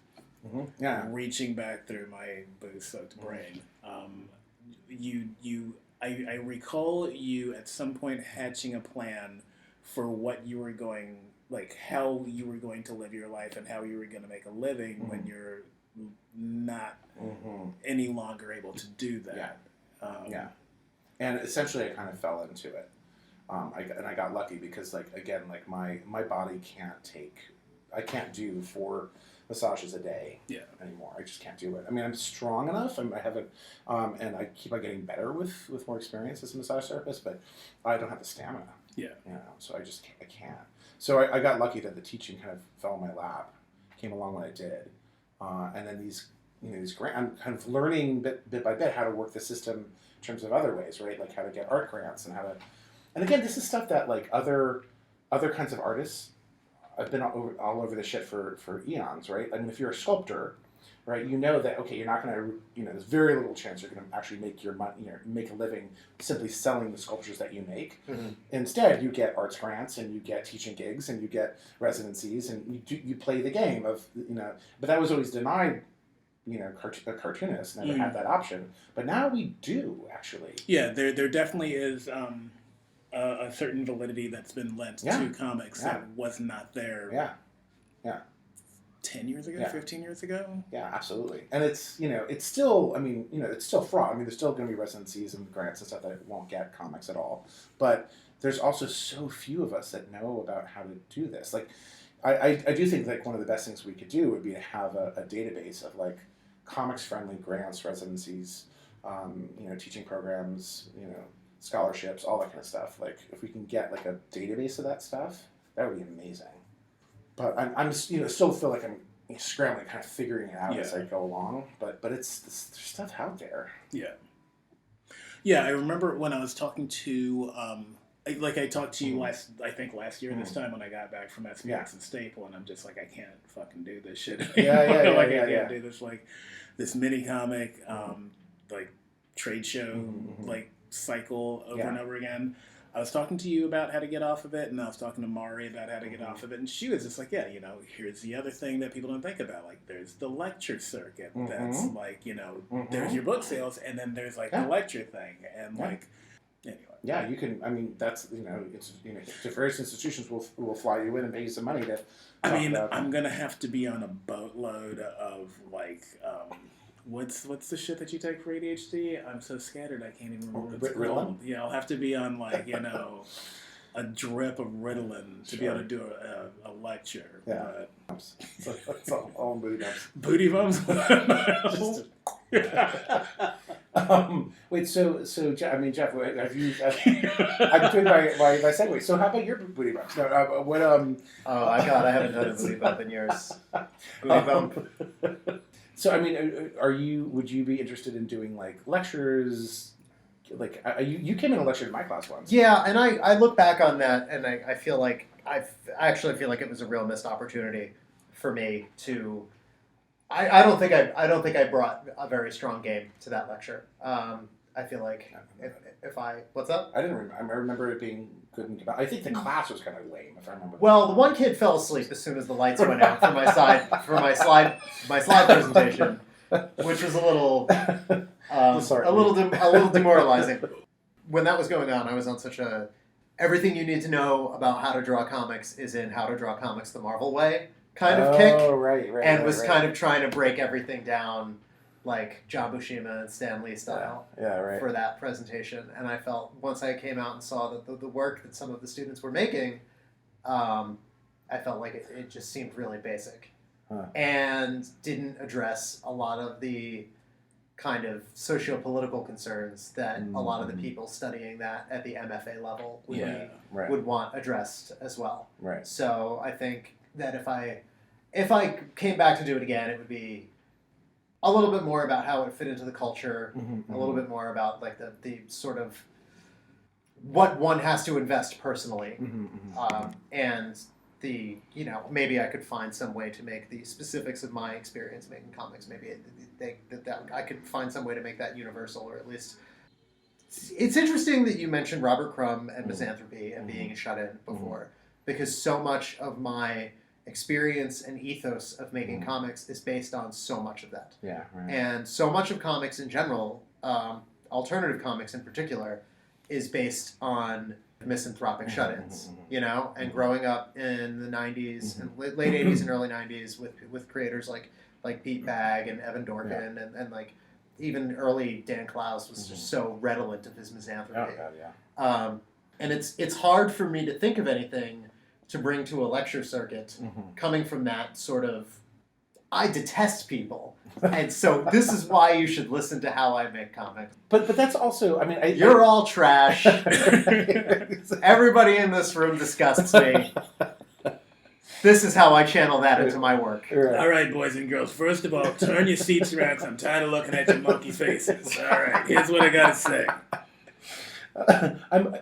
reaching back through my booze-soaked brain. I recall you at some point hatching a plan for what you were going, like how you were going to live your life and how you were going to make a living when you're not any longer able to do that. Yeah. And essentially I kind of fell into it. I got lucky because, like, again, like my body I can't do 4 massages a day anymore. I just can't do it. I mean, I'm strong enough. I haven't, and I keep on getting better with more experience as a massage therapist, but I don't have the stamina. Yeah. So I can't. So I got lucky that the teaching kind of fell in my lap, came along when I did, and then these grants. I'm kind of learning bit by bit how to work the system in terms of other ways, right? Like how to get art grants and how to. And again, this is stuff that like other kinds of artists. I've been all over the shit for eons, right? I mean, if you're a sculptor, right, you know that, okay, you're not going to, there's very little chance you're going to actually make your money, make a living simply selling the sculptures that you make. Mm-hmm. Instead, you get arts grants and you get teaching gigs and you get residencies and you play the game of, but that was always denied, a cartoonist never had that option. But now we do, actually. Yeah, there definitely is a certain validity that's been lent to comics that was not there. Yeah. 10 years ago, 15 years ago. Yeah, absolutely. And it's it's still it's still fraud. I mean, there's still going to be residencies and grants and stuff that won't get comics at all. But there's also so few of us that know about how to do this. Like, I do think like one of the best things we could do would be to have a database of like comics friendly grants, residencies, teaching programs, scholarships, all that kind of stuff. Like, if we can get like a database of that stuff, that would be amazing. But I'm still feel like I'm scrambling, kind of figuring it out as I go along. But there's stuff out there. Yeah. I remember when I was talking to I talked to you last year this time when I got back from SPX and Staple, and I'm just like, I can't fucking do this shit anymore. I can't do this this mini comic trade show cycle over and over again. I was talking to you about how to get off of it, and I was talking to Mari about how to get off of it, and she was just like, here's the other thing that people don't think about. Like, there's the lecture circuit that's there's your book sales, and then there's the lecture thing, and anyway. Yeah, you can, I mean, that's, it's, various institutions will fly you in and pay you some money to I'm going to have to be on a boatload of, what's the shit that you take for ADHD? I'm so scattered I can't even remember what it's called. Yeah, I'll have to be on a drip of Ritalin to be able to do a lecture. Yeah. It's all booty bumps. Booty bumps? Wait, so Geoff, have you? I'm doing my segue. So how about your booty bumps? No, what? Oh my God, I haven't done a booty bump in years. Booty bump. So I mean, would you be interested in doing lectures? You came in and lectured in my class once. Yeah, and I look back on that and I feel like I actually feel like it was a real missed opportunity for me to. I don't think I brought a very strong game to that lecture. I feel like if I what's up? I didn't remember. I remember it being good and I think the class was kind of lame, if I remember. Well, the one kid fell asleep as soon as the lights went out for my slide presentation, which was a little demoralizing. When that was going on, I was on such a everything you need to know about how to draw comics is in How to Draw Comics the Marvel Way kind of kick. Oh, right. And was kind of trying to break everything down like John Buscema and Stan Lee style for that presentation. And I felt once I came out and saw that the work that some of the students were making, I felt like it just seemed really basic and didn't address a lot of the kind of socio-political concerns that a lot of the people studying that at the MFA level would want addressed as well. Right. So I think that if I came back to do it again, it would be a little bit more about how it fit into the culture, a little bit more about the sort of what one has to invest personally, and the maybe I could find some way to make the specifics of my experience making comics. Maybe that I could find some way to make that universal, or at least. It's interesting that you mentioned Robert Crumb and misanthropy and being a shut-in before, because so much of my experience and ethos of making comics is based on so much of that. Yeah, right. And so much of comics in general, a alternative comics in particular, is based on misanthropic shut-ins, you know, and growing up in the 90s and late 80s and early 90s with creators like Pete Bagg and Evan Dorkin and like even early Dan Clowes was just so redolent of his misanthropy. And it's hard for me to think of anything to bring to a lecture circuit coming from that sort of, I detest people. And so this is why you should listen to how I make comics. But that's also, I mean... You're all trash. Everybody in this room disgusts me. This is how I channel that into my work. All right, boys and girls. First of all, turn your seats around because I'm tired of looking at your monkey faces. All right, here's what I got to say.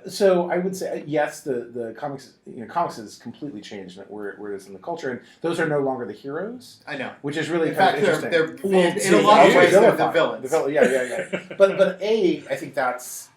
So I would say yes. The comics, comics has completely changed where it is in the culture, and those are no longer the heroes. I know, which is really in kind fact, of interesting. They're in a lot of ways they're the villains. But I think that's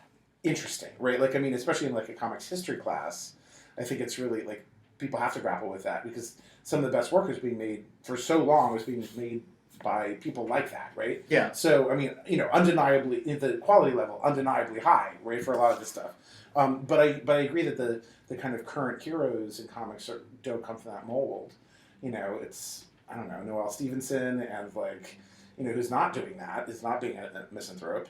interesting, right? Like, I mean, especially in like a comics history class, I think it's really like people have to grapple with that because some of the best work was being made for so long was being made by people like that, right? Yeah. So, I mean, undeniably, the quality level, undeniably high, right, for a lot of this stuff. But I agree that the kind of current heroes in comics don't come from that mold. It's, I don't know, Noelle Stevenson and, like, who's not doing that, is not being a misanthrope.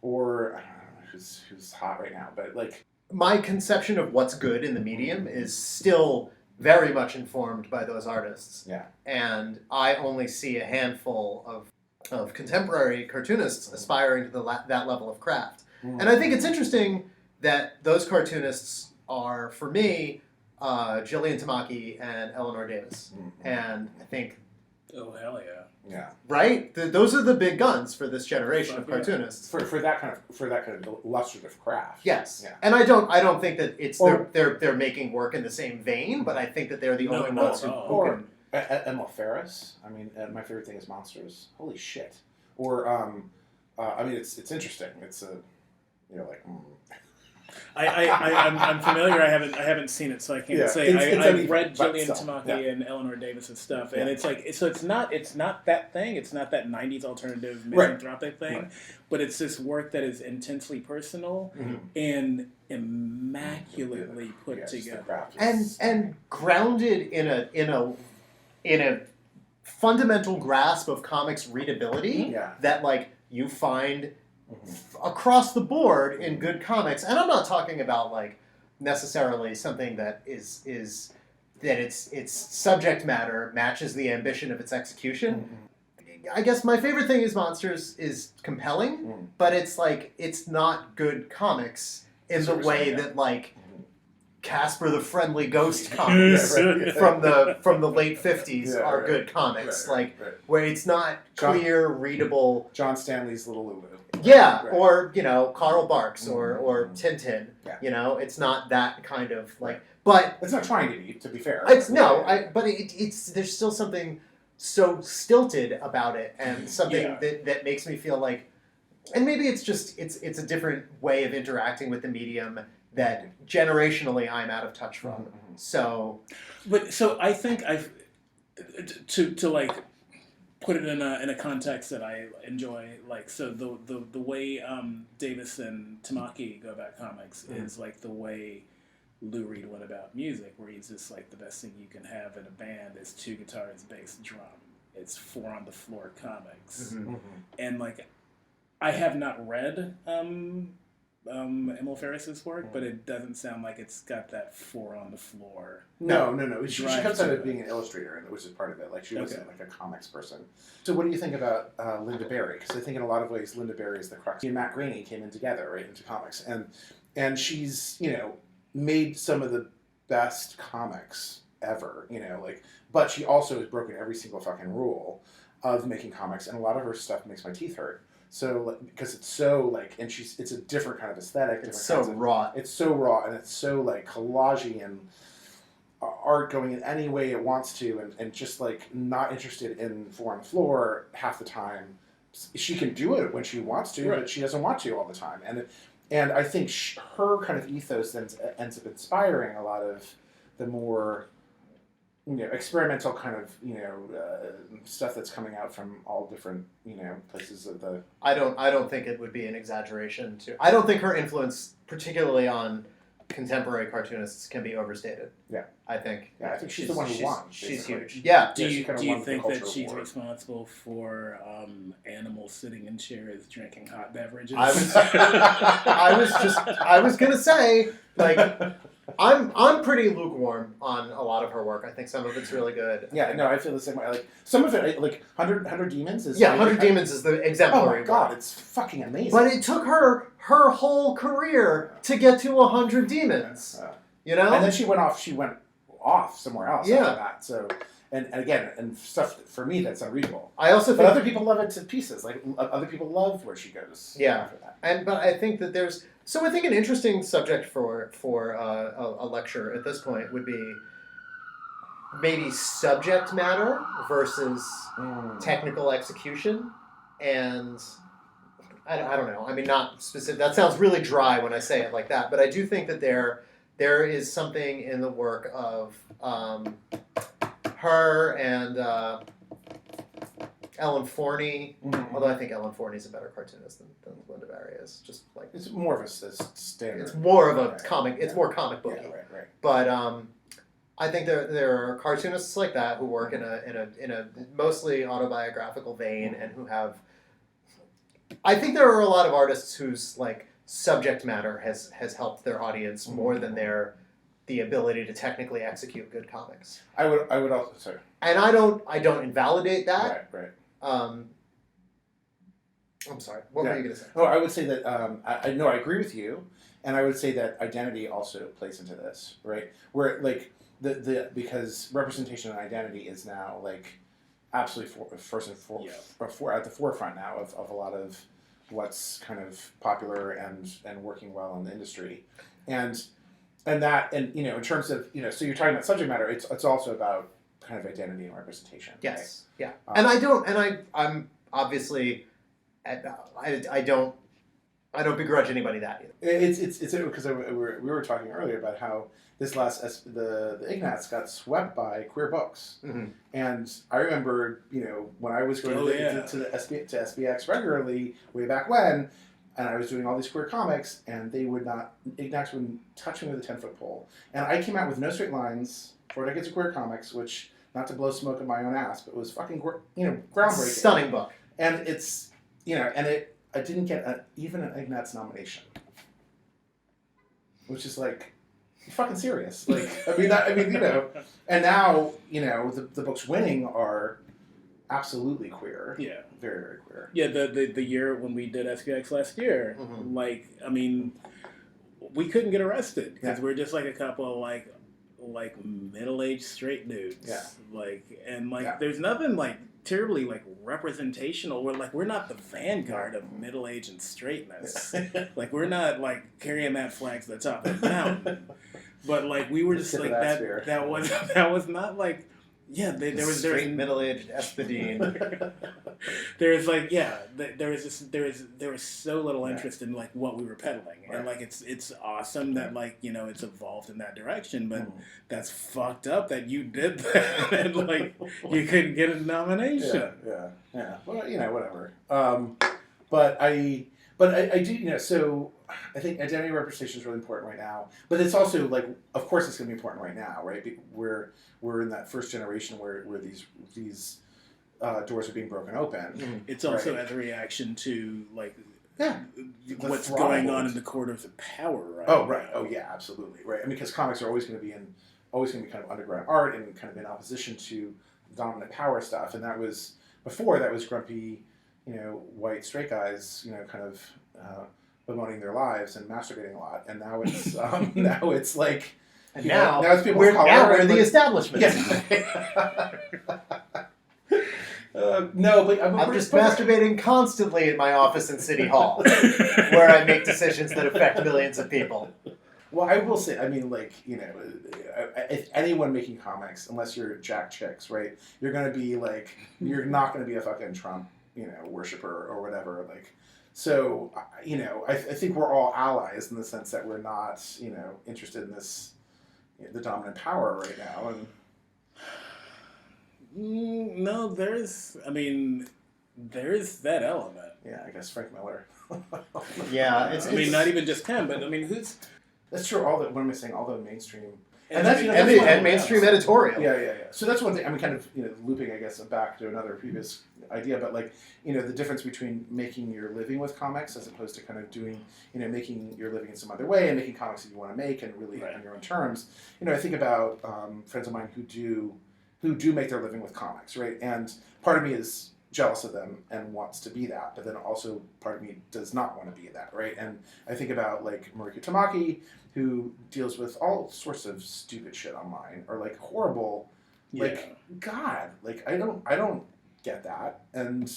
Or, I don't know, who's hot right now, but, like... My conception of what's good in the medium is still very much informed by those artists. Yeah. And I only see a handful of contemporary cartoonists aspiring to that level of craft. And I think it's interesting that those cartoonists are, for me, Jillian Tamaki and Eleanor Davis. And I think... Oh, hell yeah. Yeah. Right? Those are the big guns for this generation of cartoonists. For that kind of illustrative craft. Yes. Yeah. And I don't think that it's they're making work in the same vein, but I think that they're the only ones who can... Emma Ferris. I mean, my favorite thing is Monsters. Holy shit. Or I mean, it's interesting. It's like... I'm familiar. I haven't seen it, so I can't say. I've read Jillian Tamaki and Eleanor Davis's stuff, and it's like it's not that thing. It's not that '90s alternative misanthropic thing, but it's this work that is intensely personal and immaculately put together, and grounded in a fundamental grasp of comics readability that like you find across the board in good comics. And I'm not talking about like necessarily something that is that its subject matter matches the ambition of its execution. I guess my favorite thing is Monsters is compelling, but it's like it's not good comics in the way that like Casper the Friendly Ghost comics from the late 50s are good comics, where it's not clear, readable. John Stanley's Little Lulu. Yeah, or Karl Barks or Tintin. It's not that kind of like. But it's not trying to be fair. It's but it's there's still something so stilted about it, and something that makes me feel like, and maybe it's just it's a different way of interacting with the medium that generationally I'm out of touch from. So I think I've to like put it in a context that I enjoy. Like the way Davis and Tamaki go about comics is like the way Lou Reed went about music, where he's just like the best thing you can have in a band is 2 guitars, bass, drum. It's 4 on the floor comics, and like I have not read Emil Ferris's work, but it doesn't sound like it's got that 4 on the floor. No. She comes out of being an illustrator, which is part of it. Like she wasn't like a comics person. So what do you think about Lynda Barry? Because I think in a lot of ways Lynda Barry is the crux. She and Matt Groening came in together, right, into comics, and she's made some of the best comics ever. But she also has broken every single fucking rule of making comics, and a lot of her stuff makes my teeth hurt. So, because it's so, like, and it's a different kind of aesthetic. It's so raw. It's so raw, and it's so, like, collagey and art going in any way it wants to, and just, like, not interested in 4 on the floor half the time. She can do it when she wants to, but she doesn't want to all the time. And I think her kind of ethos then ends up inspiring a lot of the more experimental kind of stuff that's coming out from all different places of the. I don't think it would be an exaggeration to. I don't think her influence, particularly on contemporary cartoonists, can be overstated. Yeah, I think. Yeah, I think she's the one who won. She's huge. Yeah. Yeah. Do you think that she's responsible for animals sitting in chairs drinking hot beverages? I was gonna say, like, I'm pretty lukewarm on a lot of her work. I think some of it's really good. Yeah, no, I feel the same way. Like some of it, like 100 Demons is. Yeah, 100 Demons is the exemplary. Oh my god, it's fucking amazing. But it took her whole career to get to 100 Demons. You know? And then she went off somewhere else after that. So, and again, and stuff for me that's unreadable. I also but other people love it to pieces. Like other people love where she goes. Yeah. After that. But I think that there's I think an interesting subject for a lecture at this point would be maybe subject matter versus technical execution, and I don't know. I mean, not specific. That sounds really dry when I say it like that. But I do think that there is something in the work of her and Ellen Forney. Although I think Ellen Forney is a better cartoonist than Linda Barry is. Just like it's more of a standard. It's more of a comic. It's more comic booky. Yeah, right. But I think there are cartoonists like that who work in a mostly autobiographical vein and who have. I think there are a lot of artists whose like subject matter has helped their audience more than the ability to technically execute good comics. I would also say. And I don't invalidate that. Right. I'm sorry. What were you going to say? Oh, I would say that I agree with you, and I would say that identity also plays into this, right? Where like the because representation and identity is now like absolutely at the forefront now of a lot of what's kind of popular and working well in the industry, and in terms of so you're talking about subject matter, it's also about kind of identity and representation. Yes, right? yeah, I'm obviously I don't begrudge anybody that either. It's because we were talking earlier about how this last the Ignatz got swept by queer books, and I remember when I was going to SBX regularly way back when, and I was doing all these queer comics, and Ignatz wouldn't touch me with a 10-foot pole, and I came out with No Straight Lines, 4 decades of queer comics, which not to blow smoke in my own ass, but it was fucking groundbreaking, stunning book, and it's I didn't get even an Ignatz nomination, which is like, you're fucking serious. Like, and now the books winning are absolutely queer. Yeah, very very queer. Yeah, the year when we did SPX last year, we couldn't get arrested because we're just like a couple of like middle-aged straight dudes. Yeah. There's nothing like terribly like representational. We're not the vanguard of middle age and straightness. Like we're not like carrying that flag to the top of the mountain. But like we were just like that. That was not like there was middle-aged espadine. There was so little interest in like what we were peddling, and like it's awesome that like it's evolved in that direction, but that's fucked up that you did that and like you couldn't get a nomination. Yeah. Well, whatever. But I do so I think identity representation is really important right now, but it's also like of course it's going to be important right now, right? We're in that first generation where these doors are being broken open. It's also as a reaction to like what's throttled. Going on in the corridors of power, right? Oh, right. Oh, yeah, absolutely. Right. I mean, because comics are always going to be kind of underground art and kind of in opposition to dominant power stuff. And that was grumpy, white straight guys, kind of bemoaning their lives and masturbating a lot. And now it's like. And now it's people we're the establishment. Yes. No, but I'm just masturbating constantly in my office in City Hall, where I make decisions that affect millions of people. Well, I will say, I mean, like, if anyone making comics, unless you're Jack Chicks, right, you're going to be like, you're not going to be a fucking Trump, worshiper or whatever. Like, so, I think we're all allies in the sense that we're not, interested in this, the dominant power right now. And No, there's that element. Yeah, I guess Frank Miller. Yeah, I mean, not even just him, but I mean, who's... That's true. All the mainstream, And that's and mainstream editorial. Yeah. So that's one thing. I mean, kind of looping, I guess, back to another previous idea, but like the difference between making your living with comics as opposed to kind of doing making your living in some other way and making comics that you want to make and really on your own terms. I think about friends of mine who do make their living with comics, right? And part of me is jealous of them and wants to be that, but then also part of me does not want to be that, right? And I think about like Mariko Tamaki, who deals with all sorts of stupid shit online, or like horrible, like God, like I don't get that, and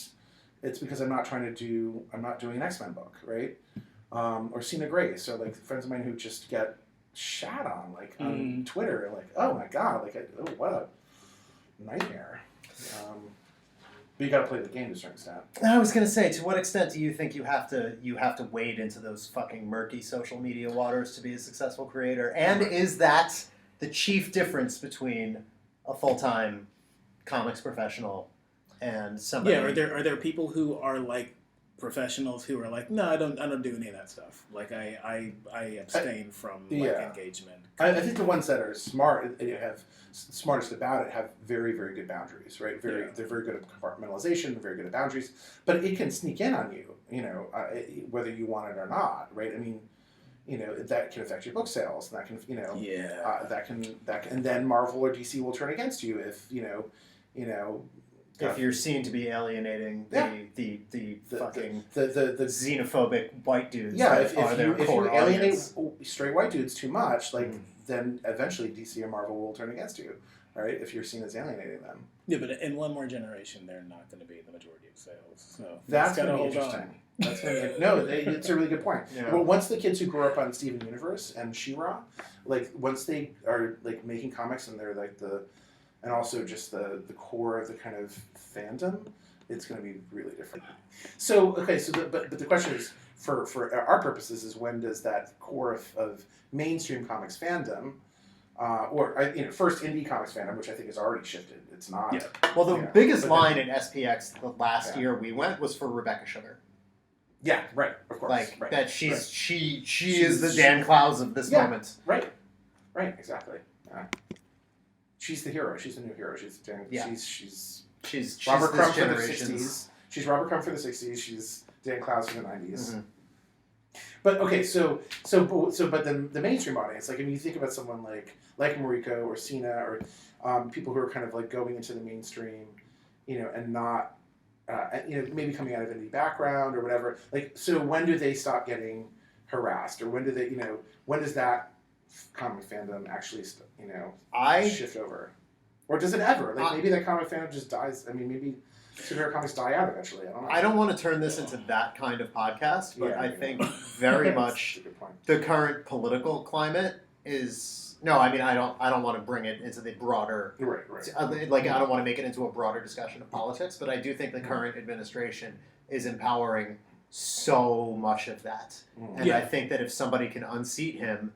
it's because I'm not doing an X-Men book, right? Or Sina Grace, or like friends of mine who just get shat on like on Twitter, like oh my God, like what a nightmare. But you got to play the game to a certain extent. I was gonna say, to what extent do you think you have to wade into those fucking murky social media waters to be a successful creator? And is that the chief difference between a full-time comics professional and somebody? Yeah, are there people who are like professionals who are like, no, I don't do any of that stuff. Like I abstain from engagement. I think the ones that are smart, smartest about it, have very, very good boundaries, right? They're very good at compartmentalization, very good at boundaries, but it can sneak in on you, whether you want it or not, right? I mean, that can affect your book sales, and that can, that can, and then Marvel or DC will turn against you if if you're seen to be alienating the fucking the xenophobic white dudes. Yeah, if you alienate straight white dudes too much, like then eventually DC or Marvel will turn against you, right? If you're seen as alienating them. Yeah, but in one more generation, they're not going to be the majority of sales. So that's going to be interesting. That's it's a really good point. Yeah. Well, once the kids who grew up on Steven Universe and She-Ra, like once they are like making comics and they're like and also just the core of the kind of fandom, it's going to be really different. So but the question is, for our purposes, is when does that core of mainstream comics fandom, first indie comics fandom, which I think has already shifted. It's not. Yeah. Well, the biggest line in SPX the last year we went was for Rebecca Sugar. Yeah, right. Of course. Like right, that she is the Dan Clowes of this moment. Right. Right. Exactly. Yeah. She's the hero. She's the new hero. She's Robert Crumb for the 60s. She's Robert Crumb for the 60s. She's Dan Clowes for the 90s. Mm-hmm. But okay, but then the mainstream audience, like, I mean, you think about someone like Mariko or Sina or people who are kind of like going into the mainstream, and not, maybe coming out of indie background or whatever. Like, so when do they stop getting harassed, or when do they, when does that comic fandom actually, shift over? Or does it ever? Like, maybe that comic fandom just dies. I mean, maybe superhero comics die out eventually. I don't know. I don't want to turn this into that kind of podcast, but I think very much the current political climate is... No, I mean, I don't want to bring it into the broader... Right. Like, I don't want to make it into a broader discussion of politics, but I do think the current administration is empowering so much of that. And I think that if somebody can unseat him...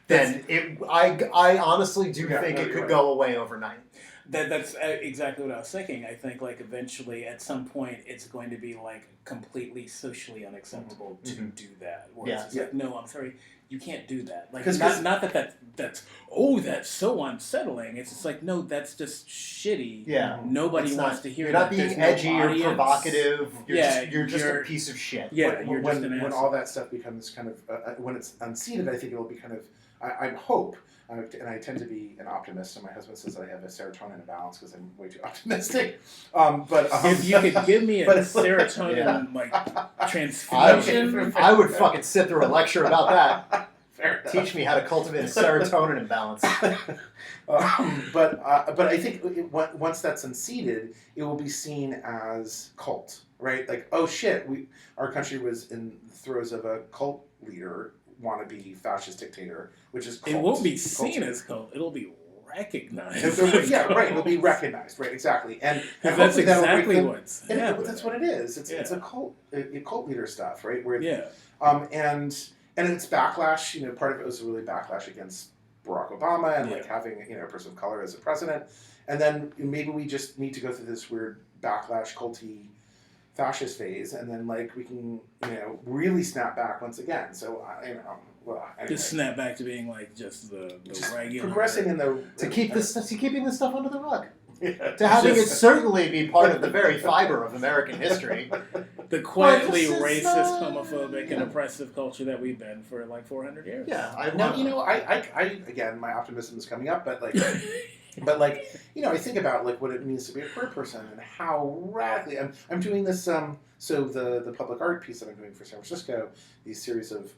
Then I honestly do think it could go away overnight. That's exactly what I was thinking. I think like eventually at some point it's going to be like completely socially unacceptable to do that. Where it's like, no, I'm sorry, you can't do that. Like not that's so unsettling. It's just like, no, that's just shitty. Yeah. Nobody wants to hear that. You're not being edgy or provocative. You're just a piece of shit. Yeah, when all that stuff becomes kind of when it's unseated, I think it will be kind of I hope, and I tend to be an optimist, and my husband says I have a serotonin imbalance because I'm way too optimistic. But if you could give me a serotonin transfusion, I would fucking sit through a lecture about that. Teach me how to cultivate a serotonin imbalance. But I think once that's unseated, it will be seen as cult, right? Like, oh shit, our country was in the throes of a cult leader, wannabe fascist dictator, which is cult. It won't be seen as cult. It'll be recognized. It'll be recognized, right? Exactly, and that's exactly what's happening. That's what it is. It's a cult leader stuff, right? Where and it's backlash. Part of it was really backlash against Barack Obama and Yeah. like having a person of color as a president, and then maybe we just need to go through this weird backlash, culty, fascist phase, and then like we can really snap back once again. So well, anyway. Just snap back to being like just the regular Progressing in the keeping this stuff under the rug. Yeah. To having Just- it certainly be part of the very fiber of American history. the quietly Well, this is, racist, homophobic, and oppressive culture that we've been for like 400 years. Yeah, I Now, know. I again, my optimism is coming up, but like, I think about like what it means to be a queer person and how radically I'm doing this. So the public art piece that I'm doing for San Francisco, these series of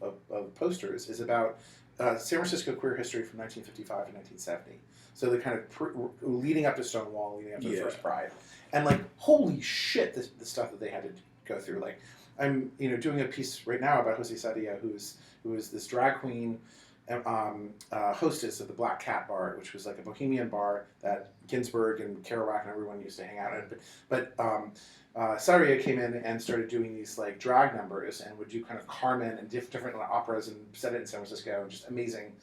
posters, is about San Francisco queer history from 1955 to 1970. So the kind of leading up to Stonewall, leading up to the first Pride, and like holy shit, the stuff that they had to go through. Like I'm doing a piece right now about Jose Sadia, who is this drag queen. Hostess of the Black Cat Bar, which was like a bohemian bar that Ginsberg and Kerouac and everyone used to hang out in. But Saria came in and started doing these like drag numbers and would do kind of Carmen and different operas and set it in San Francisco, and just amazing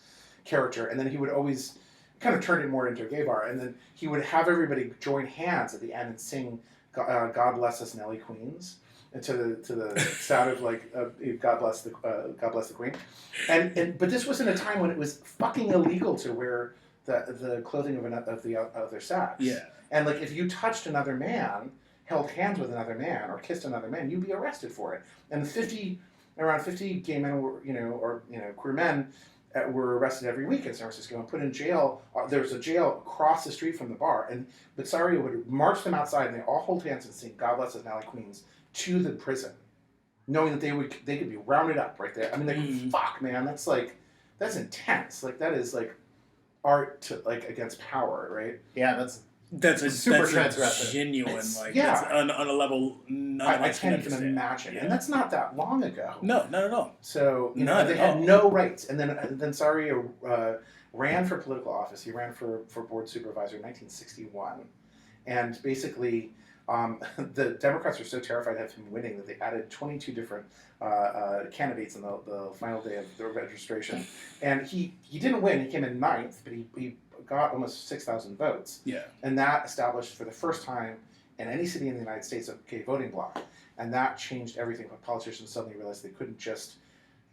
character. And then he would always kind of turn it more into a gay bar, and then he would have everybody join hands at the end and sing "God Bless Us, Nellie Queens." And to the sound of like God bless the Queen, but this was in a time when it was fucking illegal to wear the clothing of the other sex. Yeah. And like if you touched another man, held hands with another man, or kissed another man, you'd be arrested for it. And around 50 gay men were queer men were arrested every week in San Francisco and put in jail. There was a jail across the street from the bar, but Saria would march them outside and they all hold hands and sing "God Bless Us, Nellie Queens" to the prison, knowing that they could be rounded up right there. I mean, like, fuck, man, that's intense. Like, that is like art to like against power, right? Yeah, that's a super that's transgressive. a genuine, It's- like, yeah. it's on a level none of I us can can't even understand. imagine, Yeah. and that's not that long ago. No, not at all. So Not they at had all. no rights, and then Saria ran for political office. He ran for board supervisor in 1961, and basically. The Democrats were so terrified of him winning that they added 22 different candidates on the final day of the registration. And he didn't win. He came in ninth, but he got almost 6,000 votes. Yeah. And that established for the first time in any city in the United States a gay voting bloc. And that changed everything. Politicians suddenly realized they couldn't just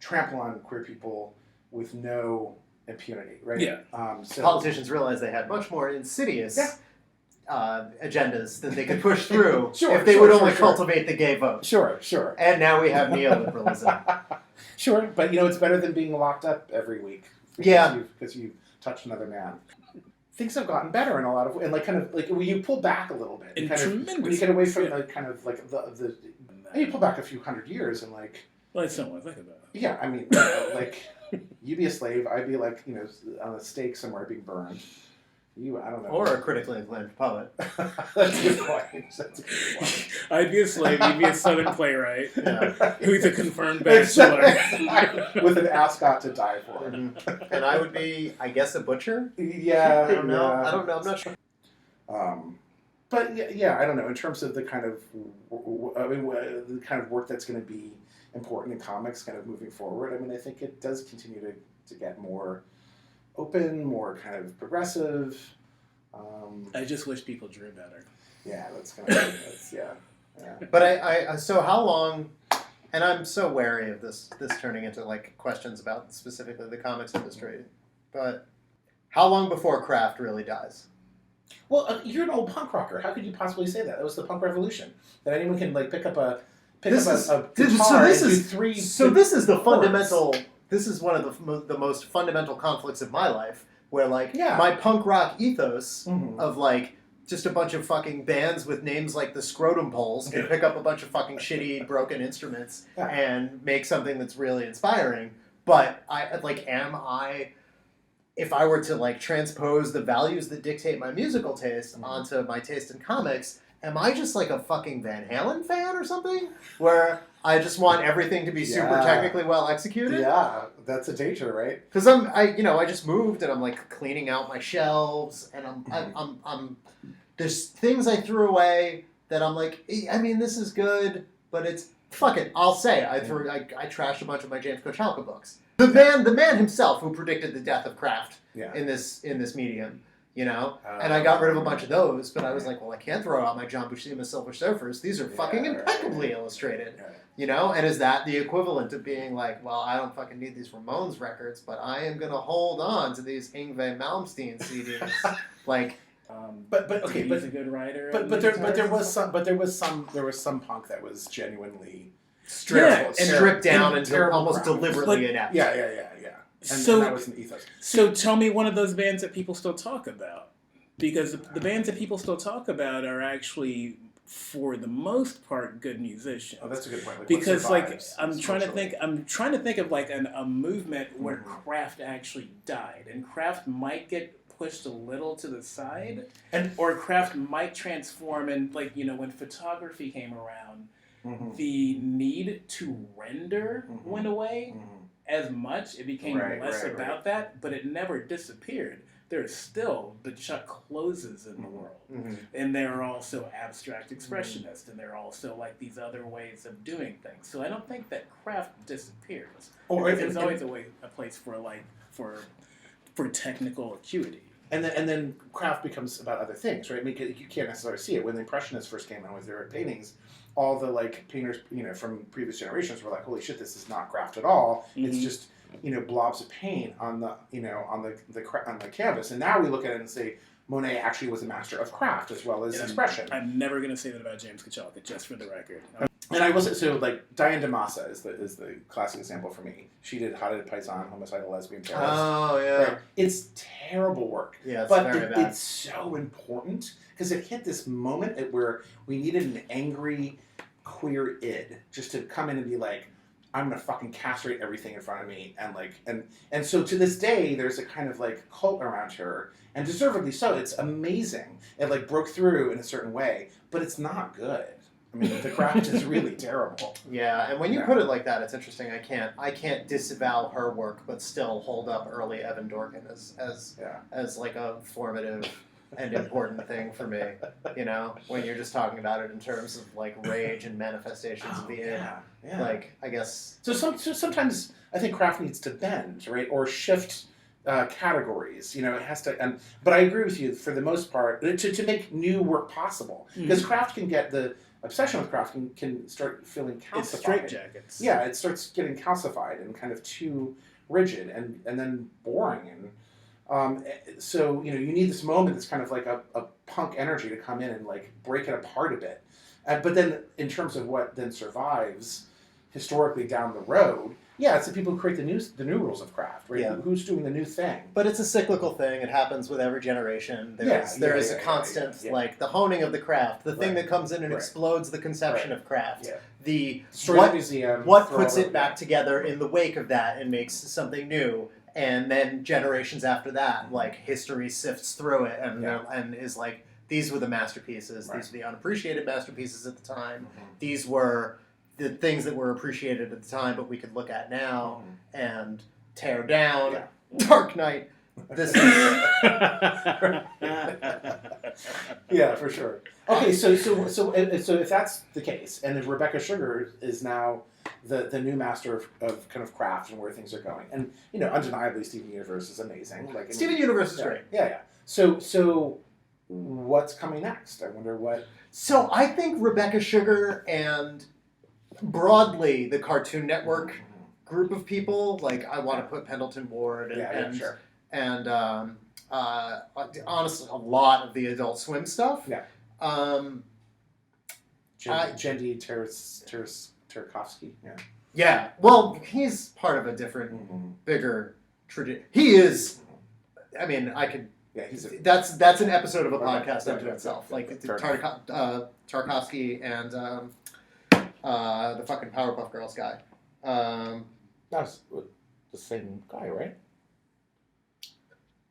trample on queer people with no impunity, right? Yeah. So Politicians realized they had much more insidious Yeah. agendas that they could push through Sure, if they sure, would sure, only sure. cultivate the gay vote. Sure. And now we have neoliberalism. Sure, but it's better than being locked up every week. Because you touched another man. Things have gotten better in a lot of ways, and like kind of like when you pull back a little bit, And kind of, tremendous. when you get away from Yeah. the kind of like the you pull back a few hundred years and like Well, that's not what I think about. yeah, I mean like you'd be a slave, I'd be like on a stake somewhere being burned. I don't know. Or a critically acclaimed poet. That's a good point. That's a good point. I'd be a slave, you'd be a Southern playwright Yeah. who's a confirmed bachelor. Exactly. With an ascot to die for. And I would be, I guess, a butcher? Yeah. I don't know. yeah. I don't know. I'm not sure. But yeah, I don't know. In terms of the kind of, the kind of work that's going to be important in comics, kind of moving forward. I mean, I think it does continue to get more open, more kind of progressive. I just wish people drew better. Yeah, that's kind of yeah. But I so how long? And I'm so wary of this turning into like questions about specifically the comics industry. But how long before craft really dies? Well, you're an old punk rocker. How could you possibly say that? That was the punk revolution. That anyone can like pick up a guitar and do three. So this is the fundamental. This is one of the most fundamental conflicts of my life, where like my punk rock ethos of like just a bunch of fucking bands with names like the Scrotum Poles can pick up a bunch of fucking shitty broken instruments and make something that's really inspiring. But am I? If I were to like transpose the values that dictate my musical taste onto my taste in comics, am I just like a fucking Van Halen fan or something? Where I just want everything to be super technically well executed? Yeah, that's a danger, right? Because I just moved and I'm like cleaning out my shelves and I'm there's things I threw away that I'm like, I mean, this is good, but fuck it, I'll say I trashed a bunch of my James Kochalka books. The man himself who predicted the death of craft in this medium, you know, and I got rid of a bunch of those, but I was like, well, I can't throw out my John Buscema Silver Surfers. These are fucking impeccably illustrated, you know. And is that the equivalent of being like, well, I don't fucking need these Ramones records, but I am gonna hold on to these Yngwie Malmsteen CDs, like. But okay, he's a good writer. But there was some punk that was genuinely stripped down and almost deliberately inept. Yeah. And that was an ethos. So tell me one of those bands that people still talk about, because the bands that people still talk about are actually, for the most part, good musicians. Oh, that's a good point. Like, because I'm trying to think of like a movement where craft actually died, and craft might get pushed a little to the side, or craft might transform, and like, you know, when photography came around, the need to render went away as much. It became less about that, but it never disappeared. There's still the Chuck Closes in the world, and they're also abstract expressionists, and they're also like these other ways of doing things. So I don't think that craft disappears. There's always a place for technical acuity. And then craft becomes about other things, right? I mean, you can't necessarily see it. When the Impressionists first came out with their paintings, all the like painters, you know, from previous generations were like, "Holy shit, this is not craft at all. It's just, you know, blobs of paint on the, you know, on the canvas." And now we look at it and say, Monet actually was a master of craft as well as expression. I'm never going to say that about James Kochalka, just for the record. And I will say, so like Diane DeMassa is the classic example for me. She did Hot Paysan, Homicidal Lesbian Terrorist. Oh yeah, right? It's terrible work. Yeah, it's but very bad. It's so important because it hit this moment where we needed an angry queer id just to come in and be like, I'm gonna fucking castrate everything in front of me, and like and so to this day there's a kind of like cult around her, and deservedly so. It's amazing. It like broke through in a certain way, but it's not good. I mean, the craft is really terrible. Yeah, and when you put it like that, it's interesting. I can't disavow her work, but still hold up early Evan Dorkin as like a formative and important thing for me. You know, when you're just talking about it in terms of like rage and manifestations of the id. Yeah. Like, I guess. So sometimes I think craft needs to bend, right, or shift categories. You know, it has to. But I agree with you for the most part to make new work possible, because craft can get the obsession with craft can start feeling calcified. It's straitjackets. Yeah, it starts getting calcified and kind of too rigid and then boring. And so, you know, you need this moment that's kind of like a punk energy to come in and like break it apart a bit. But then in terms of what then survives historically down the road, yeah, it's the people who create the new rules of craft, right? Yeah. Who's doing the new thing? But it's a cyclical thing. It happens with every generation. There is a constant, like, the honing of the craft, the thing that comes in and explodes the conception of craft. Yeah. The museum. What puts it back together in the wake of that and makes something new. And then generations after that, like, history sifts through it and is like, these were the masterpieces. Right. These were the unappreciated masterpieces at the time. These were the things that were appreciated at the time, but we could look at now and tear down. Yeah. Dark Knight. This is yeah, for sure. Okay, so if that's the case, and if Rebecca Sugar is now the new master of kind of craft and where things are going, and you know, undeniably, Steven Universe is amazing. Like Steven Universe is great. Yeah. So what's coming next? I wonder what. So I think Rebecca Sugar and broadly the Cartoon Network group of people, like I want to put Pendleton Ward and honestly a lot of the Adult Swim stuff. Yeah. Jendi Tarakovsky. Yeah. Yeah. Well, he's part of a different, bigger tradition. He is. I mean, I could. Yeah, that's an episode of a podcast unto itself. Like Tarkovsky and the fucking Powerpuff Girls guy. That's the same guy, right?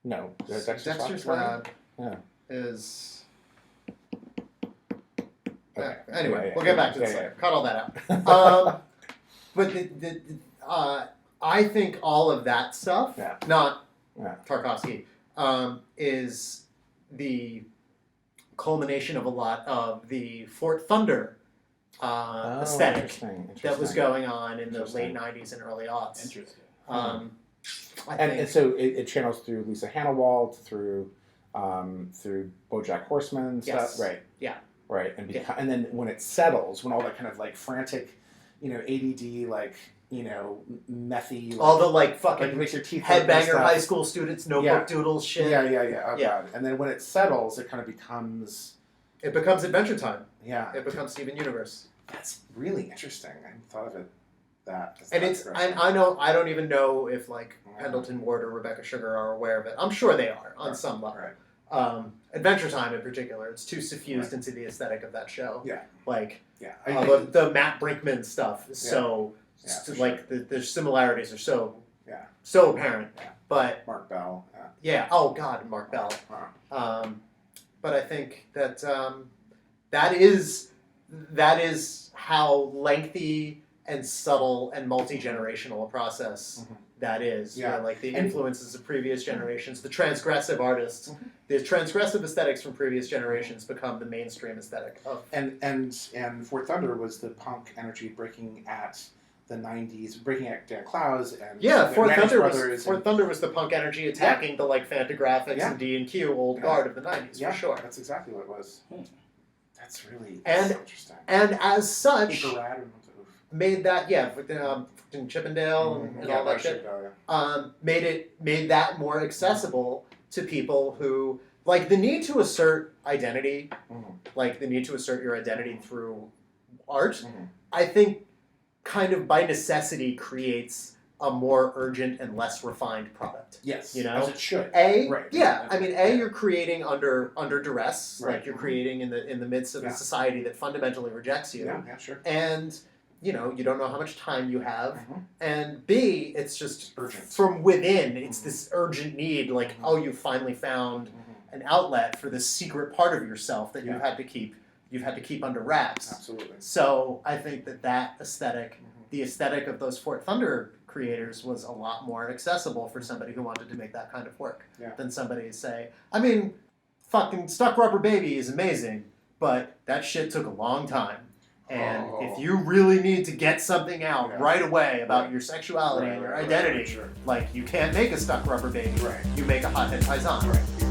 No, Dexter's Lab is. Okay. Anyway, we'll get back to this later. Cut all that out. But I think all of that stuff, not Tarkovsky, is the culmination of a lot of the Fort Thunder aesthetic interesting. that was going on in the Interesting. late 90s and early aughts. Interesting. And so it channels through Lisa Hannawald, through BoJack Horseman stuff, Yes. right? Yeah. Right, and then when it settles, when all that kind of like frantic, ADD, like methy, like, all the like fucking makes your teeth headbanger stuff. high school students notebook doodles shit. Yeah. Oh Yeah. god! And then when it settles, it kind of becomes It becomes Adventure Time. yeah. It becomes Steven Universe. That's really interesting. I hadn't thought of it that. And it's I don't even know if like Pendleton Ward or Rebecca Sugar are aware of it. I'm sure they are on some level. Right. Adventure Time in particular, it's too suffused into the aesthetic of that show. Yeah. Like Yeah. the Matt Brinkman stuff is so for like the similarities are so Yeah. so apparent. Yeah. But Mark Bell. oh god, Mark Bell. Wow. But I think that that is how lengthy and subtle and multi-generational a process that is. Yeah. Where, like the influences of previous generations, the transgressive artists, the transgressive aesthetics from previous generations become the mainstream aesthetic of. And Fort Thunder was the punk energy breaking at the 90s, breaking at Dan Clowes and Fort Brothers. Thunder was the punk energy attacking the like Fantagraphics and D&Q old guard of the 90s, for sure. That's exactly what it was. That's really And- so interesting. And as such, Paper Rad made that, in Chippendale and all that shit, made that more accessible to people who, like, the need to assert identity, like the need to assert your identity through art, I think kind of by necessity creates a more urgent and less refined product. Yes, as it should. You're creating under duress, Right. like you're creating in the midst of a society that fundamentally rejects you. Yeah, sure. And you don't know how much time you have, and B, it's just Urgent. from within. It's this urgent need, like you finally found an outlet for this secret part of yourself that you've had to keep under wraps. Absolutely. So I think that aesthetic, the aesthetic of those Fort Thunder creators, was a lot more accessible for somebody who wanted to make that kind of work than somebody say, I mean, fucking Stuck Rubber Baby is amazing, but that shit took a long time. And if you really need to get something out right away about your sexuality and your identity, like you can't make a Stuck Rubber Baby. Right. You make a Hothead Paisan. Right.